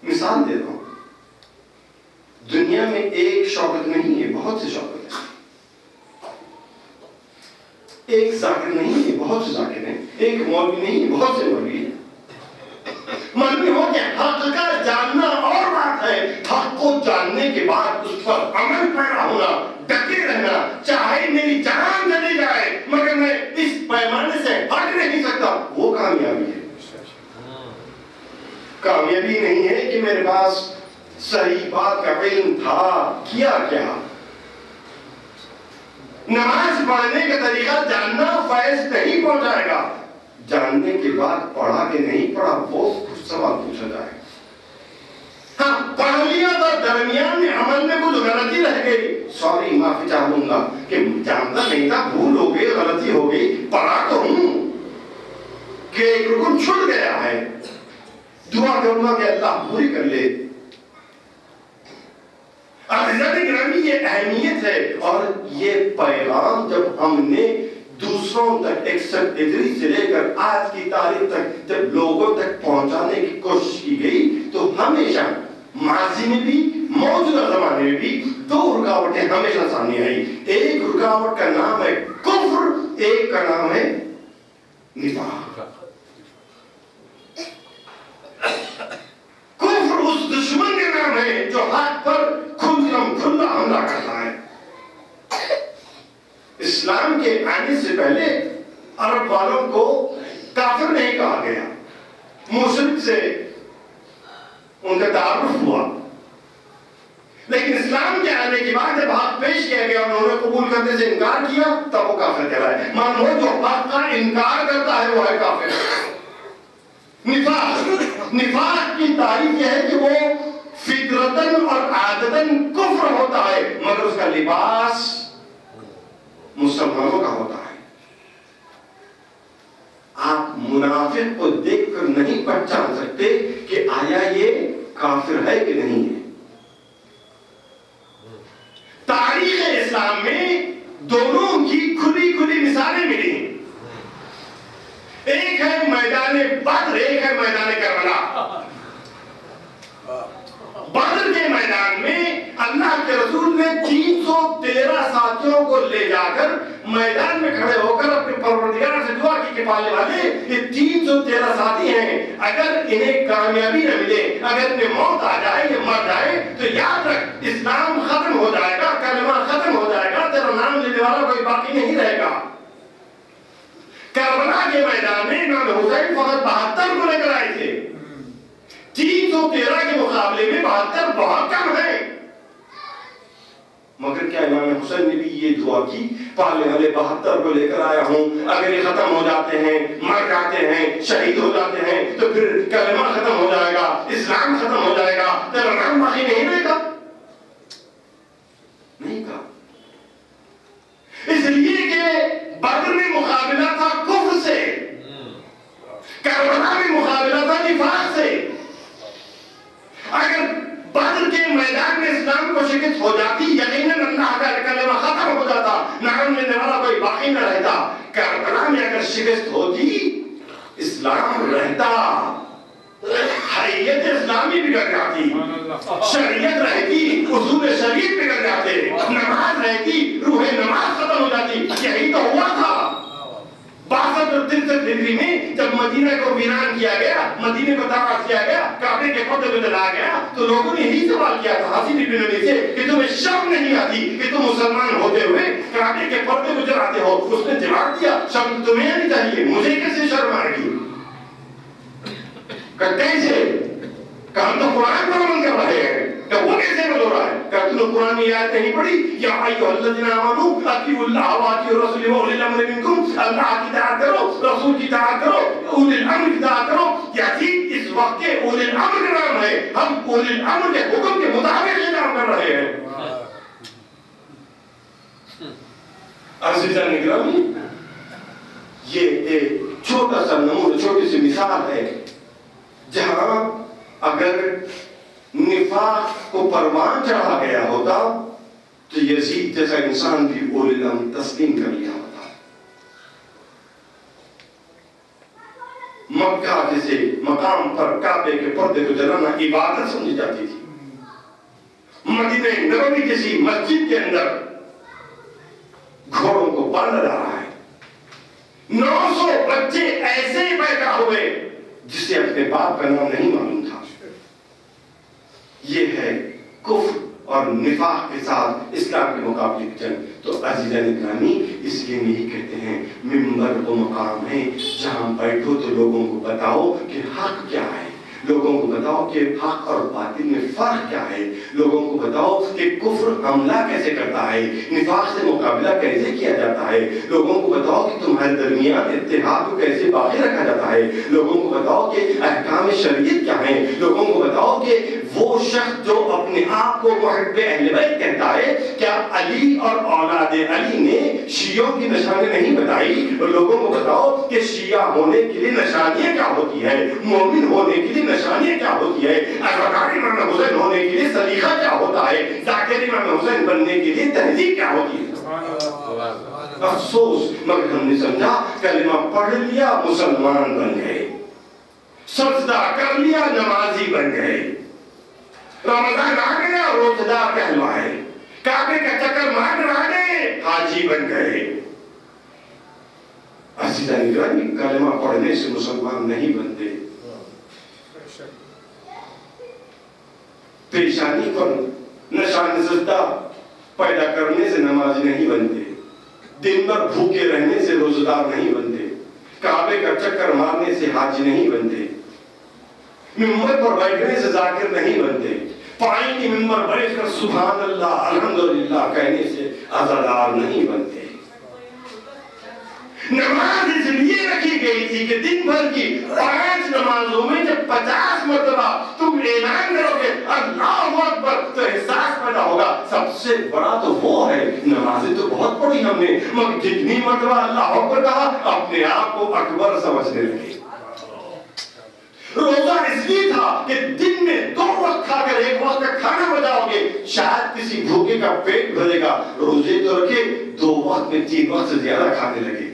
مثال دیتا ہوں. دنیا میں ایک شوکت نہیں ہے، بہت سے شوکت ہیں. ایک ذاکر نہیں ہے، بہت سے ذاکر ہیں. ایک مولوی نہیں ہے، بہت سے مولوی ہیں. مولوی ہو کہ حق کا جاننا اور بات ہے، حق کو جاننے کے بعد اس پر عمل پیرا ہونا، ڈٹے رہنا، چاہے میری جان چلی جائے مگر میں اس پیمانے سے ہٹ نہیں سکتا، وہ کامیابی ہے. کامیابی نہیں ہے کہ میرے پاس صحیح بات کا علم تھا، کیا کیا. نماز پڑھنے کا طریقہ جاننا فیض نہیں پہنچائے گا. جاننے کے بعد پڑھا کہ نہیں پڑھا وہ سوال پوچھا جائے. ہاں پڑھ لیا تو درمیان میں عمل میں کچھ غلطی رہ گئی، سوری معافی چاہوں گا کہ جانتا نہیں تھا، بھول ہو گئی، غلطی ہو گئی. پڑھا تو ہوں کہ ایک رکن چھوٹ گیا ہے، دعا کروں گا کہ اللہ پوری کر لے. عزت گرامی یہ اہمیت ہے. اور یہ پیغام جب ہم نے دوسروں تک ایک سیکنڈری سے لے کر آج کی تاریخ تک جب لوگوں تک پہنچانے کی کوشش کی گئی تو ہمیشہ ماضی میں بھی موجودہ زمانے میں بھی دو رکاوٹیں ہمیشہ سامنے آئی. ایک رکاوٹ کا نام ہے کفر، ایک کا نام ہے نفاق. کفر اس دشمن کا نام ہے جو حق پر کھلا حملہ کرتا ہے. اسلام کے آنے سے پہلے عرب والوں کو کافر نہیں کہا گیا، مشرک سے ان کا تعارف ہوا. لیکن اسلام کے آنے کے بعد جب حق پیش کیا گیا انہوں نے قبول کرنے سے انکار کیا تب وہ کافر کہلائے. معلوم ہو جو حق کا انکار کرتا ہے وہ ہے کافر. نفاق کی تعریف یہ ہے کہ وہ فطرتاً اور عادتاً کفر ہوتا ہے مگر اس کا لباس مسلمانوں کا ہوتا ہے. آپ منافق کو دیکھ کر نہیں پہچان سکتے کہ آیا یہ کافر ہے کہ نہیں ہے. تاریخ اسلام میں دونوں کی کھلی کھلی مثالیں ملی ہیں. ایک ہے میدان بدر، ایک ہے میدان کربلا. بدر کے میدان میں اللہ کے رسول نے 313 ساتھیوں کو لے جا کر میدان میں کھڑے ہو کر اپنے پروردگار سے دعا کی کہ پالنے والے یہ 313 ساتھی ہیں، اگر انہیں کامیابی نہ ملے، اگر انہیں موت آ جائے یا مر جائے تو یاد رکھ اسلام ختم ہو جائے گا، کلمہ ختم ہو جائے گا، تیرا نام لینے والا کوئی باقی نہیں رہے گا. کربلا کے میدان میں امام حسین فقط 72 کو لے کر آئے تھے. 313 کے مقابلے میں 72 بہت کم ہے. مگر کیا امام حسین نے بھی یہ دعا کی پالنے والے 72 کو لے کر آیا ہوں، اگر یہ ختم ہو جاتے ہیں، مر جاتے ہیں، شہید ہو جاتے ہیں تو پھر کلمہ ختم ہو جائے گا، اسلام ختم ہو جائے گا، تیرا نام باقی نہیں رہے گا؟ نہیں کہا. اس لیے کہ بدر میں مقابلہ تھا کفر سے، کربلا میں مقابلہ تھا نفاق سے. اگر بدر کے میدان میں اسلام کو شکست ہو جاتی یقیناً اللہ کا کلمہ ختم ہو جاتا، نام لینے والا کوئی باقی نہ رہتا. کربلا میں اگر شکست ہوتی اسلام رہتا، حیت اسلامی بگڑ جاتی، شریعت رہتی، اصول شریعت بگڑ جاتے، نماز رہتی، روح نماز ختم ہو جاتی. یہی تو ہوا تھا 62 اور 63 ہجری میں جب مدینہ کو ویران کیا گیا، مدینہ کو تباہ کیا گیا، کعبے کے پردے کو جلایا گیا تو لوگوں نے یہی سوال کیا تھا حسین بن علی سے کہ تمہیں شرم نہیں آتی کہ تم مسلمان ہوتے ہوئے کعبے کے پردے کو جلاتے ہو؟ اس نے جواب دیا شرم تمہیں آنی چاہیے، مجھے کیسے شرم آئے گی؟ کیسے؟ کہ ہم تو قرآن پر عمل کر رہے ہیں، کہ وہ کیسے عمل ہو رہا ہے؟ کہ تم نے قرآن میں یہ آیت نہیں پڑھی یا ایھا الذین آمنوا اطیعوا اللہ واطیعوا الرسول واولی الامر منکم، اللہ کی اطاعت کرو، رسول کی اطاعت کرو، اولی الامر کی اطاعت کرو. یزید اس وقت کے اولی الامر کا نام ہے، ہم اولی الامر کے حکم کے مطابق یہ کام کر رہے ہیں. عزیزان گرامی، یہ ایک چھوٹا سا نمونہ، چھوٹی سی مثال ہے جہاں اگر نفاق کو پروان چڑھا گیا ہوتا تو یزید جیسا انسان بھی اولی الامر تسلیم کر لیا ہوتا. مکہ جیسے مقام پر کعبے کے پردے کو جلانا عبادت سمجھی جاتی تھی. مدینہ نبوی جیسی مسجد کے اندر گھوڑوں کو باندھ رہا ہے. 900 بچے ایسے ہی پیدا ہوئے جسے اپنے باپ کا نام نہیں معلوم تھا. یہ ہے کفر اور نفاق کے ساتھ اسلام کے مقابلے کی جنگ. تو عزیزان گرامی، اس لیے یہی کہتے ہیں منبر وہ مقام ہے جہاں بیٹھو تو لوگوں کو بتاؤ کہ حق کیا ہے، لوگوں کو بتاؤ کہ حق اور باطل میں فرق کیا ہے، لوگوں کو بتاؤ کہ کفر حملہ کیسے کرتا ہے، نفاق سے مقابلہ کیسے کیا جاتا ہے، لوگوں کو بتاؤ کہ تمہارے درمیان اتحاد کو کیسے باقی رکھا جاتا ہے، لوگوں کو بتاؤ کہ احکام شریعت کیا ہیں، لوگوں کو بتاؤ کہ وہ شخص جو اپنے آپ کو محب اہل بیت کہتا ہے، کیا علی اور اولاد علی نے شیعوں کی نشانی نہیں بتائی؟ اور لوگوں کو بتاؤ کہ شیعہ ہونے کے لیے نشانیاں کیا ہوتی ہے، مومن ہونے کے لیے نشانیاں کیا ہوتی ہے، ازوکار امام حسین ہونے کے لیے سلیقہ کیا ہوتا ہے، ذاکر امام حسین بننے کے لیے تہذیب کیا ہوتی ہے. افسوس، مگر ہم نے سمجھا کلمہ پڑھ لیا مسلمان بن گئے، سجدہ کر لیا نمازی بن گئے، رمضان آ گیا روزدار کہلوائے، کعبے کا چکر مار آ گئے حاجی بن گئے. عزیزان گرامی، کلمہ پڑھنے سے مسلمان نہیں بنتے، پیشانی پر نشان سجدہ پیدا کرنے سے نمازی نہیں بنتے، دن بھر بھوکے رہنے سے روزدار نہیں بنتے، کعبے کا چکر مارنے سے حاجی نہیں بنتے، منبر پر بیٹھنے سے ذاکر نہیں بنتے، پانی کی منبر بیٹھ کر سبحان اللہ الحمدللہ کہنے سے عزادار نہیں بنتے. نماز اس لیے رکھی گئی تھی کہ دن بھر کی 5 نمازوں میں جب 50 مرتبہ تم اعلان کرو گے اللہ اکبر تو احساس پیدا ہوگا سب سے بڑا تو وہ ہے. نمازیں تو بہت پڑھی ہم نے، مگر جتنی مرتبہ اللہ اکبر کہا اپنے آپ کو اکبر سمجھنے لگے. روزہ اس لیے تھا کہ دن میں 2 وقت کھا کر 1 وقت کا کھانا بچاؤ گے، شاید کسی بھوکے کا پیٹ بھرے گا. روزے تو رکھے 2 وقت میں 3 وقت سے زیادہ کھانے لگے.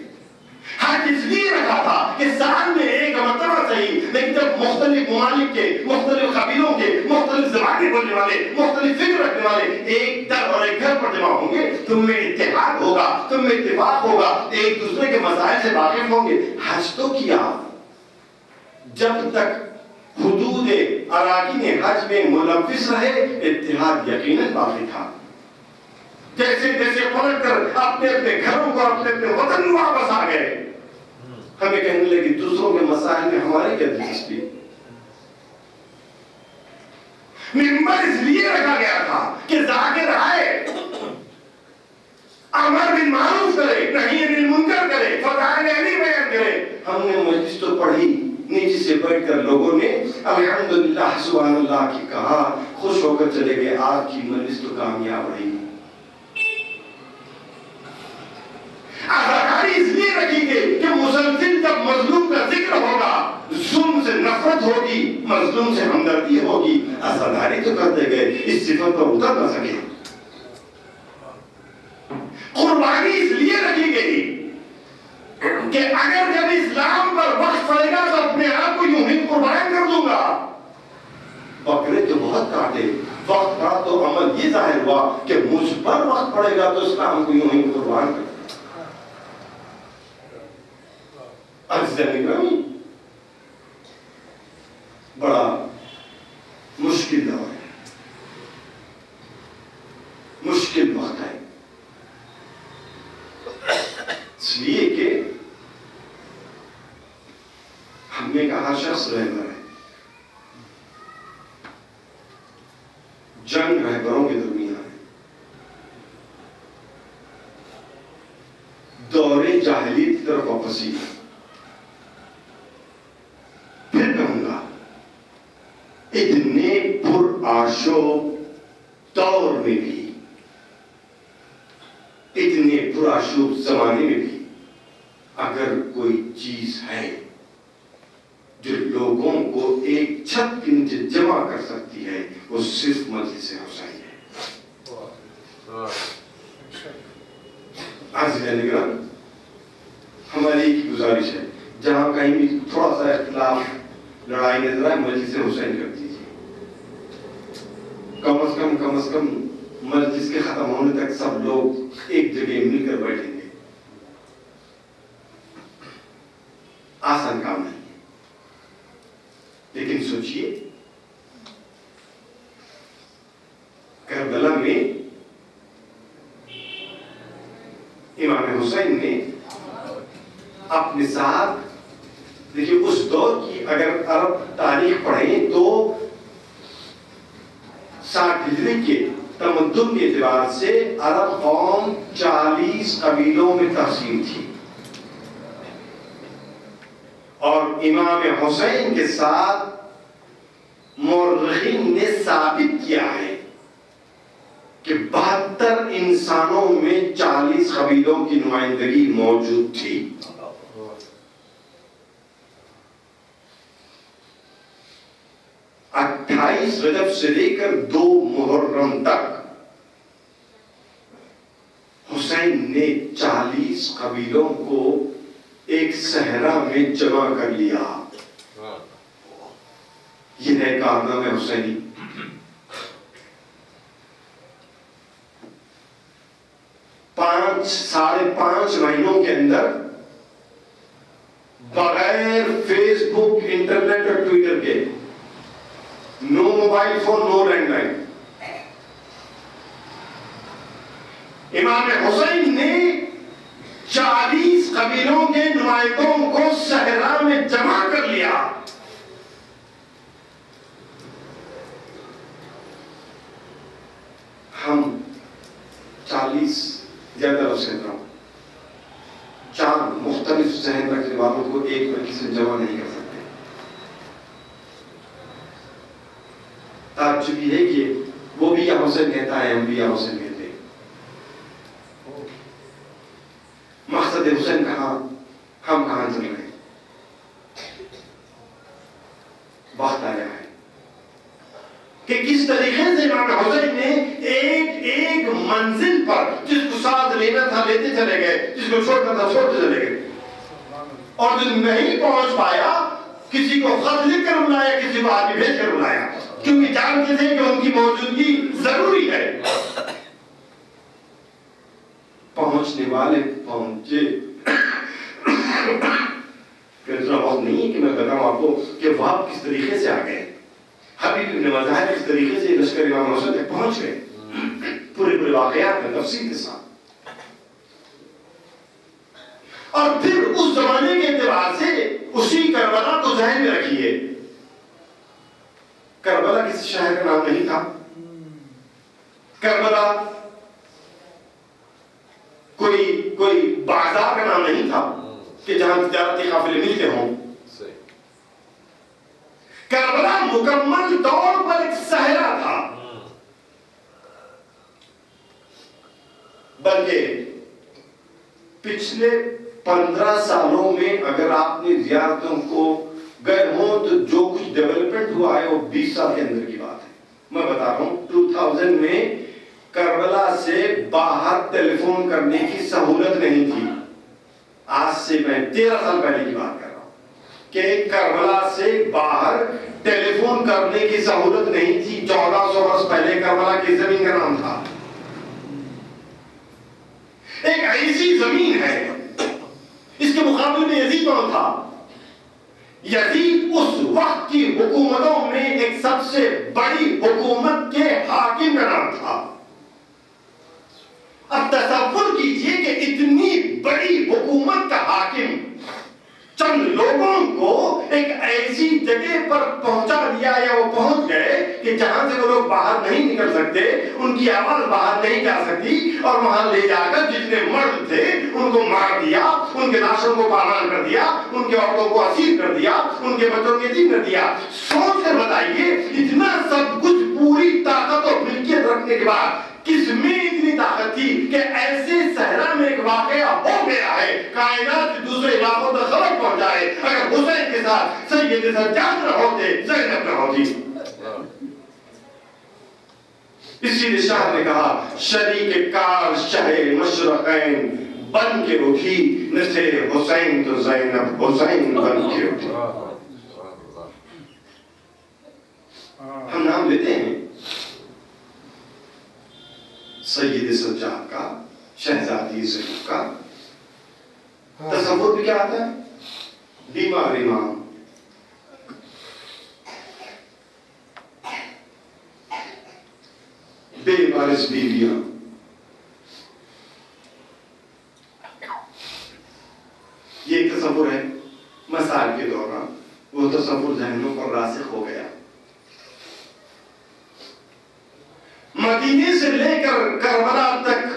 حج اس لیے رکھا تھا کہ سال میں 1 مرتبہ صحیح، لیکن جب مختلف ممالک کے، مختلف قبیلوں کے، مختلف زبانیں بولنے والے، مختلف فکر رکھنے والے ایک در اور ایک گھر پر جمع ہوں گے، تم میں اتحاد ہوگا، تم میں اتفاق ہوگا، ایک دوسرے کے مسائل سے واقف ہوں گے. حج تو کیا، جب تک حدود اراکین حج میں ملوث رہے اتحاد یقیناً باقی تھا. جیسے جیسے پلٹ کر اپنے اپنے گھروں کو، اپنے اپنے وطن میں واپس آ گئے، ہمیں کہنے لگے دوسروں کے مسائل میں ہمارے کیا دلچسپی. منبر اس لیے رکھا گیا تھا کہ ذاکر آئے، امر بالمعروف کرے، نہی عن المنکر کرے، فضائل علی بیان کرے. ہم نے مجلس تو پڑھی، نیچے سے بیٹھ کر لوگوں نے الحمدللہ سبحان اللہ کی کہا، خوش ہو کر چلے گئے. آج کی مجلس تو کامیاب رہی. آزاداری اس لیے رکھی گئی کہ مسلسل جب مظلوم کا ذکر ہوگا، ظلم سے نفرت ہوگی، مظلوم سے ہمدردی ہوگی. آزاداری تو کرتے گئے، اس صفت پر اتر نہ سکے. قربانی اس لیے رکھی گئی کہ اگر جب اسلام پر وقت پڑے گا تو اپنے آپ کو یوں ہی قربان کر دوں گا. بکرے تو بہت کاٹے، وقت پڑا تو عمل یہ ظاہر ہوا کہ مجھ پر وقت پڑے گا تو اسلام کو یوں ہی قربان کر. عزیزان گرامی، بڑا مشکل دور ہے، مشکل وقت ہے. اس لیے کہ ہم نے کہا شخص رہبر ہے. جنگ رہبروں کے درمیان ہے. دور جاہلیت کی طرف واپسی ہے. پھر کہوں گا اتنے پر آشوب دور میں بھی، اتنے پرآشوب زمانے میں بھی اگر کوئی چیز ہے جو لوگوں کو ایک چھت کے نیچے جمع کر سکتی ہے وہ صرف مجلس حسین ہے. نگران ہماری ایک ہی گزارش ہے جہاں کہیں بھی تھوڑا سا اختلاف لڑائی نظر آئے مجلس حسین کر دیجیے. کم از کم مجلس کے ختم ہونے تک سب لوگ ایک جگہ مل کر بیٹھیں گے. آسان کام نہیں ہے لیکن سوچئے کربلا میں امام حسین نے اپنے ساتھ دیکھیے اس دور کی اگر عرب تاریخ پڑھیں تو 60 ہجری کے تمدن کے اعتبار سے عرب قوم 40 قبیلوں میں تقسیم تھی اور امام حسین کے ساتھ مورخین نے ثابت کیا ہے کہ 72 انسانوں میں 40 قبیلوں کی نمائندگی موجود تھی. 28 رجب سے لے کر 2 محرم تک حسین نے 40 قبیلوں کو ایک صحرا میں جمع کر لیا. یہ ہے کارنامہ حسینی. ساڑھے 5 مہینوں کے اندر بغیر فیس بک انٹرنیٹ اور ٹویٹر کے نو موبائل فون نو لینڈ لائن امام حسین نے 40 قبیلوں کے نمائندوں کو صحرا میں جمع کر لیا. ہم 40 زیادہ حسین رہا 4 مختلف ذہن رکھنے والوں کو ایک مجلس سے جمع نہیں کر سکتے. تعجب یہ ہے کہ وہ بھی یا حسین کہتا ہے ہم بھی یا حسین کہتے ہیں. مقصد حسین کہاں ہم کہاں چل رہے ہیں. وقت آیا ہے کہ کس طریقے سے امام حسین نے ایک منزل پر جس کو ساتھ لینا تھا لیتے چلے گئے, جس کو چھوڑنا تھا چھوڑتے چلے گئے, اور جو نہیں پہنچ پایا کسی کو خط لکھ کر بلایا, کسی کو آدمی بھیج کر بلایا, کیونکہ جانتے تھے کہ ان کی موجودگی ضروری ہے. پہنچنے والے پہنچے. اتنا وقت نہیں ہے کہ میں بتاؤں آپ کو کہ وہ آپ کس طریقے سے آ گئے. حبیب ابن مظاہر کس طریقے سے لشکر امام حسین تک پہنچ گئے, پورے واقعات میں تفصیل کے ساتھ. اور پھر اس زمانے کے اعتبار سے اسی کربلا کو ذہن میں رکھیے. کربلا کسی شہر کا نام نہیں تھا. کربلا کوئی بازار کا نام نہیں تھا کہ جہاں تجارتی قافلے ملتے ہوں. کربلا مکمل طور پر ایک صحرا تھا. بلکہ پچھلے 15 سالوں میں اگر آپ نے زیارتوں کو گئے ہوں تو جو کچھ ڈیولپمنٹ ہوا ہے وہ 20 سال کے اندر کی بات ہے. میں بتا رہا ہوں 2000 میں کربلا سے باہر ٹیلی فون کرنے کی سہولت نہیں تھی. آج سے میں 13 سال پہلے کی بات کر رہا ہوں کہ کربلا سے باہر ٹیلی فون کرنے کی سہولت نہیں تھی. 1400 برس پہلے کربلا کی زمین کا نام تھا. ایک ایسی زمین ہے, اس کے مقابلے میں یزید کون تھا؟ یزید اس وقت کی حکومتوں میں ایک سب سے بڑی حکومت کے حاکم کا نام تھا. اب تصور کیجئے کہ اتنی بڑی حکومت کا حاکم چند لوگوں کو ایک ایسی جگہ پر پہنچا دیا یا وہ پہنچ گئے کہ جہاں سے وہ لوگ باہر نہیں نکل سکتے, ان کی آواز باہر نہیں جا سکتی, اور وہاں لے جا کر جتنے مرد تھے ان کو مار دیا, ان کے لاشوں کو پامال کر دیا, ان کے عورتوں کو اسیر کر دیا, ان کے بچوں کو یتیم کر دیا. سوچ کر بتائیے اتنا سب کچھ پوری طاقت اور ملکیت رکھنے کے بعد کس میں اتنی طاقت تھی کہ ایسے صحرا میں ایک کائنات کے دوسرے علاقوں تک خبر پہنچائے. اگر حسین کے ساتھ سید سجاد نہ ہوتے زینب نہ ہوتی. اسی لیے شاہ نے کہا شریک کار شہ مشرقین بن کے اٹھی نہ تھے حسین تو زینب حسین بن کے اٹھی. ہم نام لیتے ہیں سید سجاد کا, شہزادی زینب کا, تصور بھی کیا آتا ہے؟ بیمار امام, بے وارث بیویاں, یہ ایک تصور ہے. مسائل کے دوران وہ تصور ذہنوں پر راسخ ہو گیا. مدینے سے لے کر کربلا تک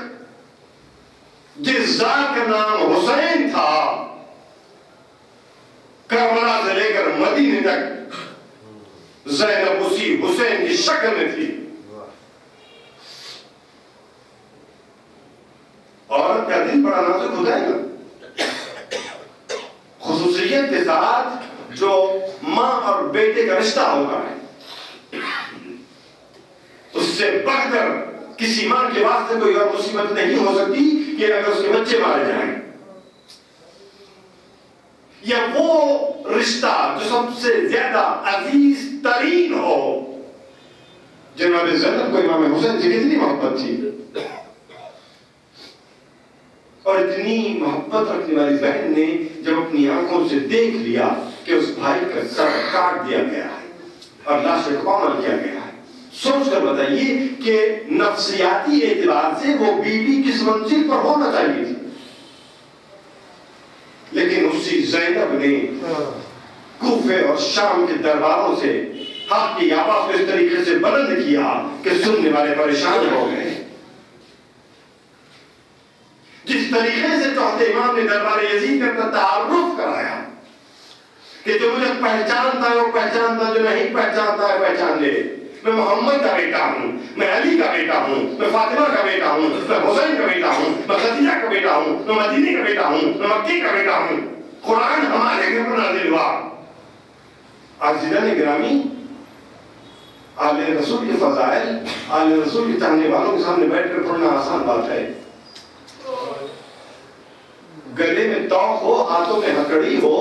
جس ذات کا نام حسین تھا, کربلا سے لے کر مدینے تک زینب اسی حسین کی شکل میں تھی. عورت کا دل بڑا نازک ہوتا ہے نا, خصوصیت کے ساتھ جو ماں اور بیٹے کا رشتہ ہوتا ہے, اس سے بڑھ کر کسی ماں کے واسطے کوئی اور مصیبت نہیں ہو سکتی کہ اگر اس کے بچے مارے جائیں, یا وہ رشتہ جو سب سے زیادہ عزیز ترین ہو. جناب زینب کو امام حسین سے کتنی محبت تھی, اور اتنی محبت رکھنے والی بہن نے جب اپنی آنکھوں سے دیکھ لیا کہ اس بھائی کا سر کاٹ دیا گیا ہے اور لاش کو پامال کیا گیا ہے, سوچ کر بتائیے کہ نفسیاتی اعتبار سے وہ بیوی کس منزل پر ہونا چاہیے تھی. لیکن اسی زینب نے کوفے اور شام کے درباروں سے حق کی آواز کو اس طریقے سے بلند کیا کہ سننے والے پریشان ہو گئے. جس طریقے سے چوتھے امام نے دربار یزید میں اپنا تعارف کرایا کہ جو مجھے پہچانتا ہے وہ پہچانتا, جو نہیں پہچانتا ہے پہچان لے. میں محمد کا بیٹا ہوں, میں علی کا بیٹا ہوں, میں فاطمہ کا بیٹا ہوں, میں حسین کا بیٹا ہوں, میں خدیجہ کا بیٹا ہوں, میں مدینے کا بیٹا ہوں, میں مکی کا بیٹا ہوں. قرآن ہمارے گھر پر نازل ہوا. عزیزان گرامی, آل رسول کے فضائل, آل رسول کے چاہنے والوں کے سامنے بیٹھ کر پڑھنا آسان بات ہے. گلے میں توق ہو, ہاتھوں میں ہتھڑی ہو,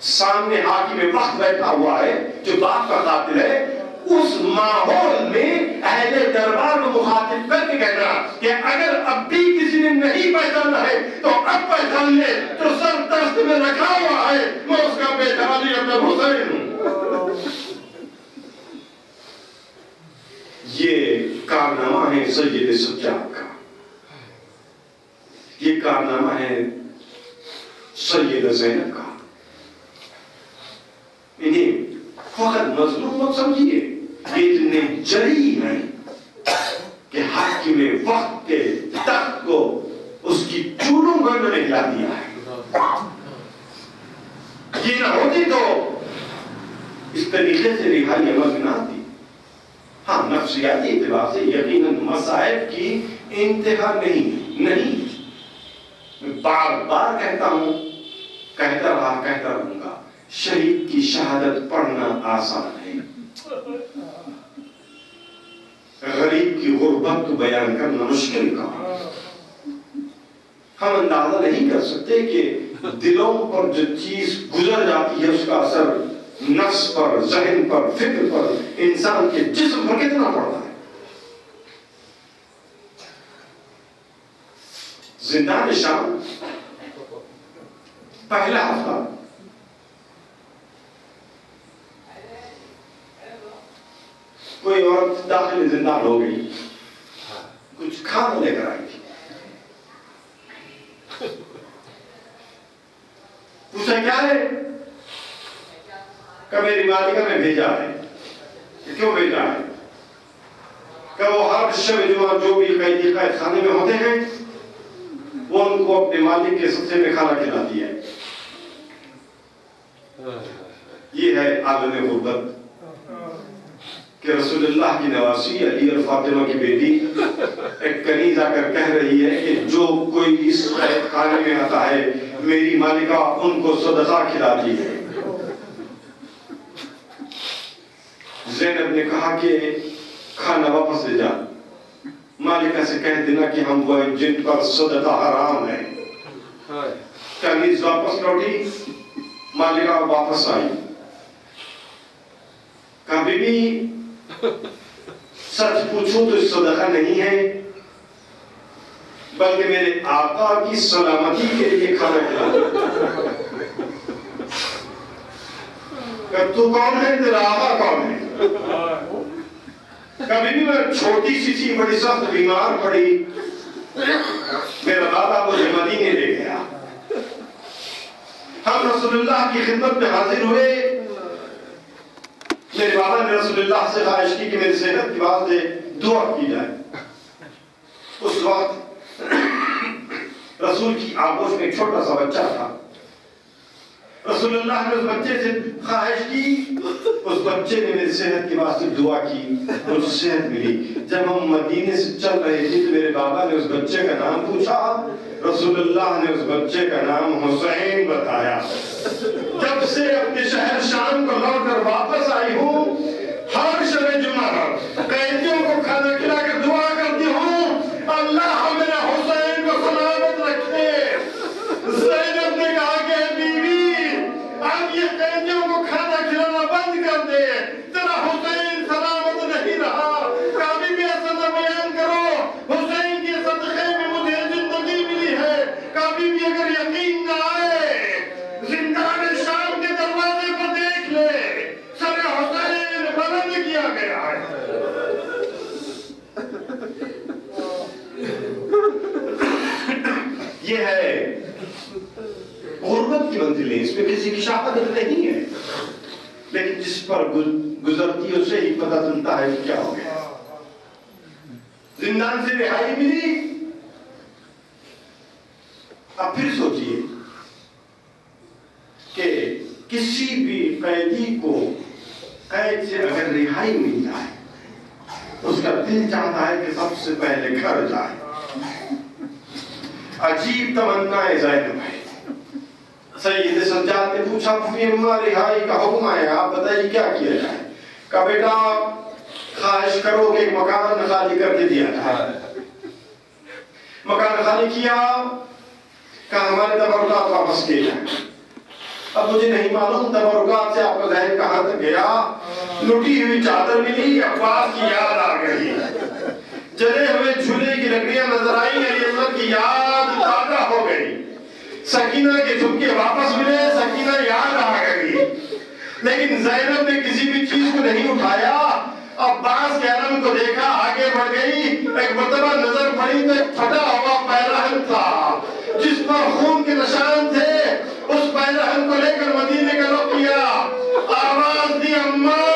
سامنے حاکم وقت بیٹھا ہوا ہے جو باپ کا قاتل ہے, اس ماحول میں اہل دربار کو مخاطب کر کے کہنا کہ اگر اب بھی کسی نے نہیں پہچانا ہے تو اب پہچان لے, جو سر دست میں رکھا ہوا ہے میں اس کا بیٹا علی ابن حسین ہوں. یہ کارنامہ ہے سید سجاد کا, یہ کارنامہ ہے سید زینب کا. انہیں فقط مظلوم مت سمجھیے, یہ اتنے جری ہیں کہ حاکم وقت کے تخت کو اس کی چولوں کو انہوں نے ہلا دیا ہے. یہ نہ ہوتی تو اس طریقے سے رہائی عمل نہ آتی. ہاں, نفسیاتی اعتبار سے یقیناً مصائب کی انتہا نہیں. میں بار بار کہتا ہوں, کہتا رہوں گا, شہید کی شہادت پڑھنا آسان ہے, غریب کی غربت کو بیان کرنا مشکل کام. ہم اندازہ نہیں کر سکتے کہ دلوں پر جو چیز گزر جاتی ہے اس کا اثر نفس پر, ذہن پر, فکر پر, انسان کے جسم پر کتنا پڑتا ہے. زندان شام پہلا ہفتہ کوئی عورت داخل زندان ہو گئی, کچھ کھانا لے کر آئی تھی. پوچھا کیا ہے؟ کہ میری والدہ نے بھیجا ہے. کیوں بھیجا ہے؟ کہ وہ ہر شب جمعہ جو بھی قیدی قید خانے میں ہوتے ہیں وہ ان کو اپنے مالک کے صدقے میں کھانا کھلاتی ہے. یہ ہے عالم غربت کہ رسول اللہ کی نواسی علی اور فاطمہ کی بیٹی ایک کنیز آ کر کہہ رہی ہے کہ جو کوئی اس قید خانے میں آتا ہے میری مالکہ ان کو صدقہ کھلاتی ہے. زینب نے کہا کہ کھانا واپس لے جا. مالکہ سے کہہ دینا کہ ہم وہ جن پر صدقہ حرام ہے. کنیز واپس لوٹی. مالکہ واپس آئی. کہا بی بی سچ پوچھو تو صدقہ نہیں ہے بلکہ میرے آقا کی سلامتی کے لیے کھانا کھلانا. کہ تو کون ہے؟ تیرا آقا کون ہے؟ کبھی بھی میں چھوٹی سی تھی بڑی سخت بیمار پڑی. میرا بابا مجھے مدینے لے گیا. ہم رسول اللہ کی خدمت میں حاضر ہوئے. میرے بابا نے رسول اللہ سے خواہش کی کہ میری صحت کی واسطے دعا کی جائے. اس وقت رسول کی آغوش میں ایک چھوٹا سا بچہ تھا. رسول اللہ نے اس بچے سے خواہش کی. اس بچے نے میری صحت کی واسطے دعا کی. مجھے صحت ملی. جب ہم مدینے سے چل رہے تھے تو میرے بابا نے اس بچے کا نام پوچھا. رسول اللہ نے اس بچے کا نام حسین بتایا. جب سے اپنے شہر شام کو لوٹ کر واپس آئی ہوں ہر شب جمعہ قیدیوں کو کھانا کھلا کر دعا کرتی ہوں اللہ میرا حسین کو سلامت رکھے. زینب نے کہا کہ بیوی اب یہ قیدیوں کو کھانا کھلانا بند کر دے. تیرا حسین سلامت نہیں رہا. کبھی بھی ایسا نہ بیان کرو حسین کے صدقے میں مجھے زندگی ملی ہے. کبھی بھی اگر یقین نہ آئے زندان شام کے دروازے پر دیکھ لے سر حسین بلند کیا گیا ہے. یہ ہے غربت کی منزلیں. اس میں کسی کی شہادت نہیں ہے لیکن جس پر گزرتی ہے اسے ہی پتہ چلتا ہے کیا ہو گیا. زندان سے رہائی ملی. اب پھر سوچئے کہ کسی بھی قیدی کو قید سے اگر رہائی مل جائے اس کا دل چاہتا ہے کہ سب سے پہلے گھر جائے. عجیب تمنا ہے زینب ہے. سید سجاد نے پوچھا پھوپھی اماں رہائی کا حکم آیا آپ بتائیے کیا کیا جائے. کہا بیٹا خواہش کرو کہ ایک مکان خالی کر کے دیا جائے. مکان خالی کیا. کہا ہمارے تبرکات واپس کیے جائیں. اب مجھے نہیں معلوم تبرکات سے آپ کا ذہن کہاں تک گیا. لٹی ہوئی چادر ملی عباس کی یاد آ گئی. جلے ہوئے جھولے کی لکڑیاں نظر آئی علی احمد کی یاد تازہ ہو گئی. سکینہ کے جھمکے واپس ملے. سکینہ یاد آ گئی. لیکن زینب نے کسی بھی چیز کو نہیں اٹھایا. عباس کے علم کو دیکھا آگے بڑھ گئی. ایک مرتبہ نظر پڑی تو ایک پھٹا ہوا پیراہن تھا جس پر خون کے نشان تھے. اس پیراہن کو لے کر مدینے کا رخ کیا. آواز دی اماں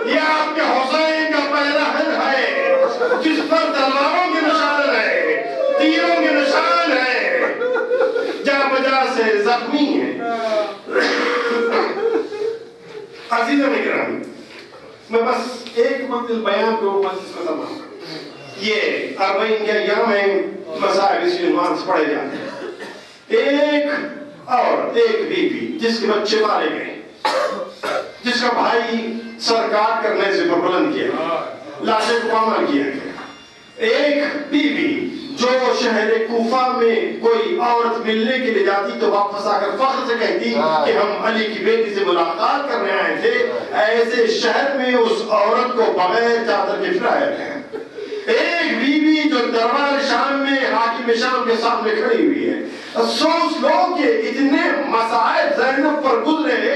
یہ آپ کے حسین کا پیراہن ہے جس پر تلواروں کے نشان ہے تیروں کے نشان ہے جا بجا سے زخمی ہے. عزیزاً اکرام میں بس ایک منزل بیان کو مجلس میں تمام کروں. یہ 40 کے ایام میں مسائل اس عنوان سے پڑھے جاتے ہیں. ایک اور ایک بیوی جس کے بچے مارے گئے جس کا بھائی سر کاٹ کر نیزے پر بلند کیا لاشیں کو پامال کیا گیا. ایک بیوی جو شہر کوفہ میں کوئی عورت ملنے کے لیے جاتی تو واپس آ کر فخر سے کہتی کہ ہم علی کی بیٹی سے ملاقات کرنے آئے تھے. ایسے شہر میں اس عورت کو بغیر چادر کے پھرایا گیا. ایک بیوی جو دربار شام میں حاکم شام کے سامنے کھڑی ہوئی ہے. افسوس لو کہ اتنے مسائل زینب پر گزرے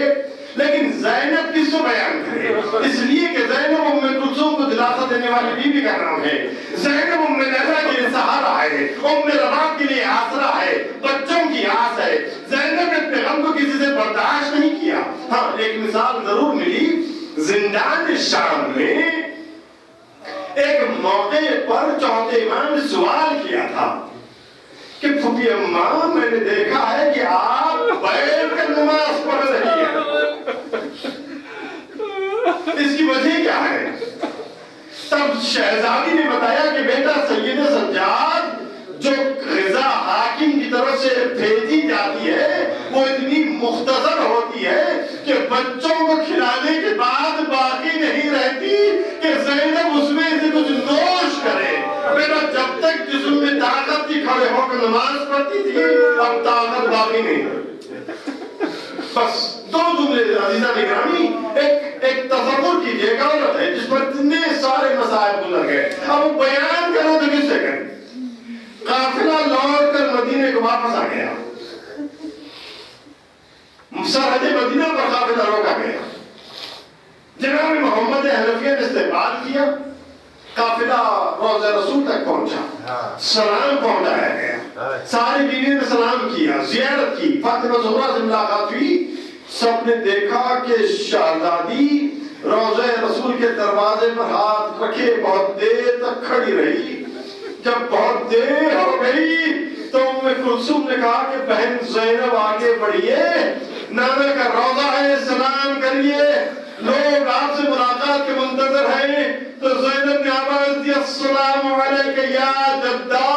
لیکن زینب کس کو بیان کرے. اس لیے کہ زینب ام کلثوم کو دلاسا دینے والی بیوی کا نام ہے. زینب ام نہرہ کے لیے سہارا ہے. ام رباب کے لیے آسرا ہے. بچوں کی آس ہے. زینب نے پیغام کو کسی سے برداشت نہیں کیا. ہاں ایک مثال ضرور ملی. زندان شام میں ایک موقع پر چوتھے امام نے سوال کیا تھا کہ پھوپھی اماں میں نے دیکھا ہے کہ آپ بیٹھ کر نماز پڑھ رہی ہیں. اس کی وجہ کیا ہے؟ تب شہزادی نے بتایا کہ بیٹا سید سجاد جو غذا حاکم کی طرف سے بھیجی جاتی ہے وہ اتنی مختصر ہوتی ہے کہ بچوں کو کھلانے کے بعد باقی نہیں رہتی کہ زینب اس میں سے کچھ نوش کرے. بیٹا جب تک جسم میں طاقت تھی کھڑے ہو کر نماز پڑھتی تھی اب طاقت باقی نہیں. بس دو جملے عزیزہ نگرامی ایک تصور کیجئے ایک عورت ہے جس پر اتنے سارے مسائل گزر گئے. اب وہ بیان کرو تو کس سے کریں؟ قافلہ لوٹ کر مدینے کو واپس آ گیا. سرحد مدینہ پر قافلہ روکا گیا. جناب محمد حنفیہ نے استقبال کیا. قافلہ روضہ رسول تک پہنچا. سلام پہنچایا گیا. ساری بیوی نے سلام کیا, زیارت کی. فاطمہ زہرا سے ملاقات ہوئی. سب نے دیکھا کہ شہزادی روضہ رسول کے دروازے پر ہاتھ رکھے بہت دیر تک کھڑی رہی. جب بہت دیر ہو گئی تو ام کلثوم نے کہا کہ بہن زینب آگے بڑھیے, نانا کا روضہ ہے, سلام کریے, لوگ آپ سے ملاقات کے منتظر ہیں. تو زینب نے آواز دی السلام علیکہ یا جدہ,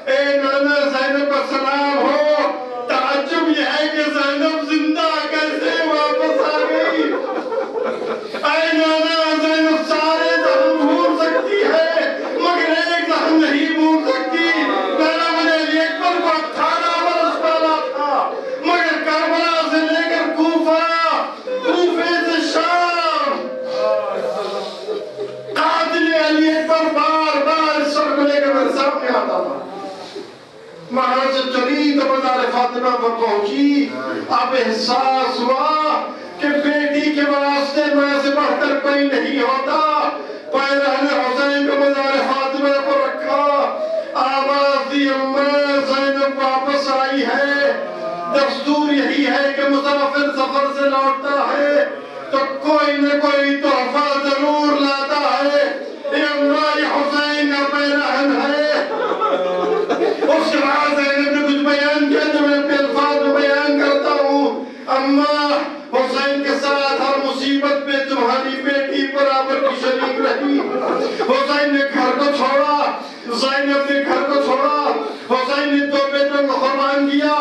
اے نانا زینب پر سلام ہو. تعجب یہ ہے کہ زینب زندہ کیسے واپس آ گئی. اے نانا زینب سارے زخم بھول سکتی ہے مگر ایک زخم نہیں بھول سکتی. نانا مجھے علی اکبر کو 18 برس پالا تھا مگر کربلا سے لے کر کوفہ, کوفے سے شام, قاتل علی اکبر بار بار اس سر کو لے کر میرے سامنے آتا تھا. وہاں سے چلی تو مزار فاطمہ پر پہنچی. اب احساس ہوا کہ بیٹی کے واسطے ماں سے بڑھ کر کوئی نہیں ہوتا. پیرہن حسین کو مزار فاطمہ پر رکھا. آواز دی اماں زینب واپس آئی ہے. دستور یہی ہے کہ مسافر سفر سے لوٹتا ہے تو کوئی نہ کوئی تحفہ ضرور لاتا ہے. یہ اماں یہ حسین کا پیرہن ہے. اس کے بعد زینب نے کچھ بیان کیا جو میں اپنے الفاظ میں بیان کرتا ہوں. اماں حسین کے ساتھ ہر مصیبت میں تمہاری بیٹی برابر کی شریک رہی. حسین نے گھر کو چھوڑا, زینب نے گھر کو چھوڑا. حسین نے 2 بیٹوں کو قربان کیا,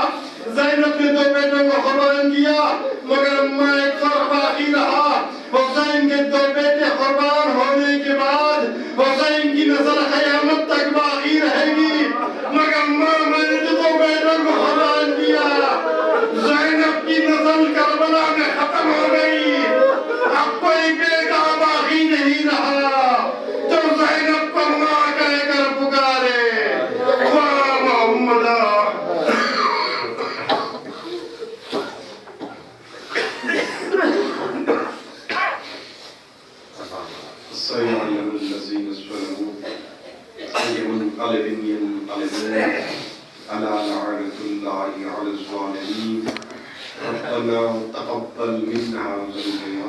زینب نے 2 بیٹوں کو قربان کیا, مگر اماں ایک فرق باقی رہا. حسین کے 2 بیٹے قربان ہونے کے بعد حسین کی نسل قیامت تک باقی رہے گی, مگر اماں میں نے 2 بیٹوں کو قربان کیا. زینب کی نسل کربلا میں ختم ہو گئی. اب کوئی بیٹا باقی نہیں رہا تو زینب کو ماں کہہ کر پکارے. واہ محمدہ. سيعلم الذين ظلموا أي منقلب ينقلبون ألا لعنة الله على الظالمين. ربنا تقبل منا ذنوبنا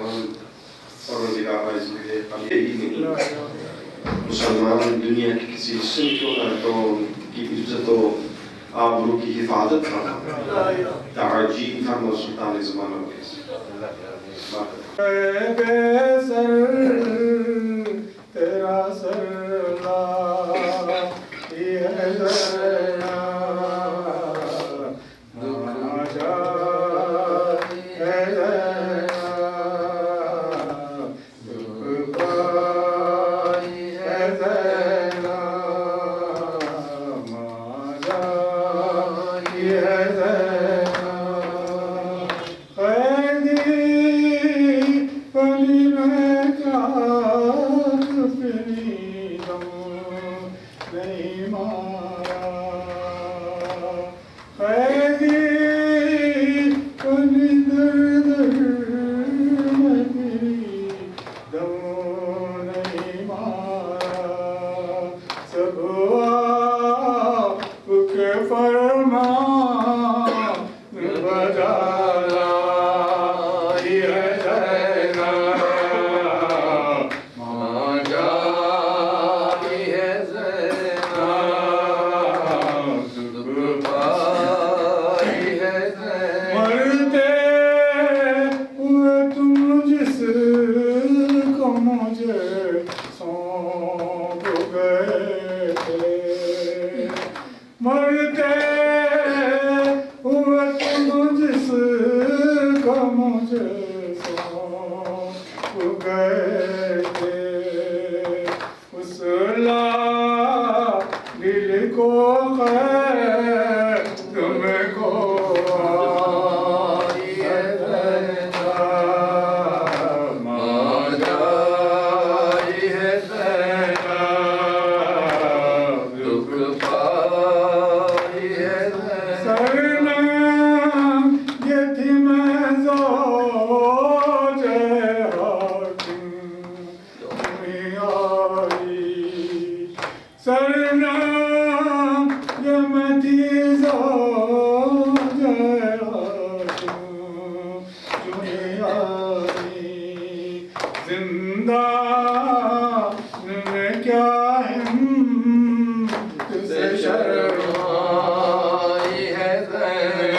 مسلمان دنیا کی کسی حصے کیوں نہ تو ان کی عزت و آبرو کی حفاظت فرما. تعجیل فرما سلطان زمانہ کے تیرا سر لا یہ زینا ماجا ہے زینا دکھ پائی ہے زینا ماجا ہے زینا قیدی پلی میں کیا مجھے سو سرنام یمتی زندہ میں کیا ہمت سے شرمائی ہے زینب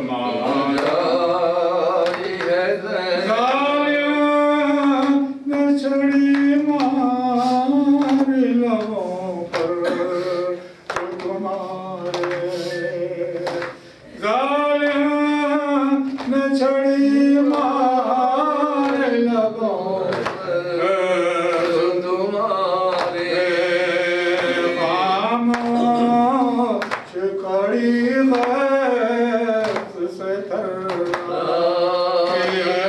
مائی ہے زینب ظالم نے چھڑی مار لبوں پر تمہارے ظالم نے چھڑی مار لبوں پر تمہارے خاموش کڑی غیظ سے تھرائی ہے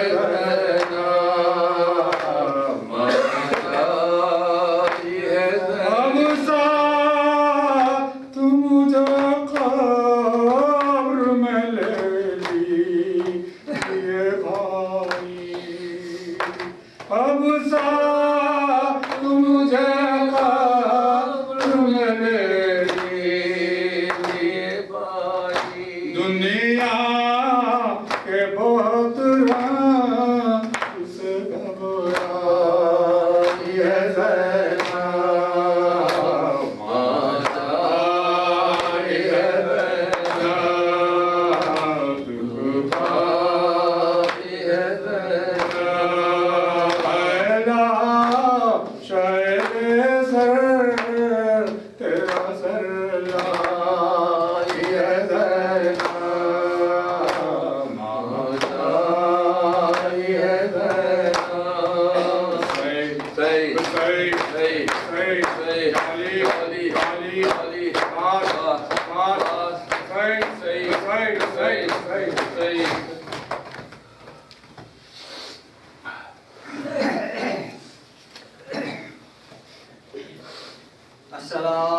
اب سا تم مجھے قبر میں لے لیے بھائی اب سا تم مجھے قبر میں لے لیے بھائی دنیا کے بہت رنگ سے گھبرائی ہے زینب مائی ہے زینب دکھ پائی ہے زینب پہلا شاید سر تیرا سر لائی ہے زینب مائی ہے زینب السلام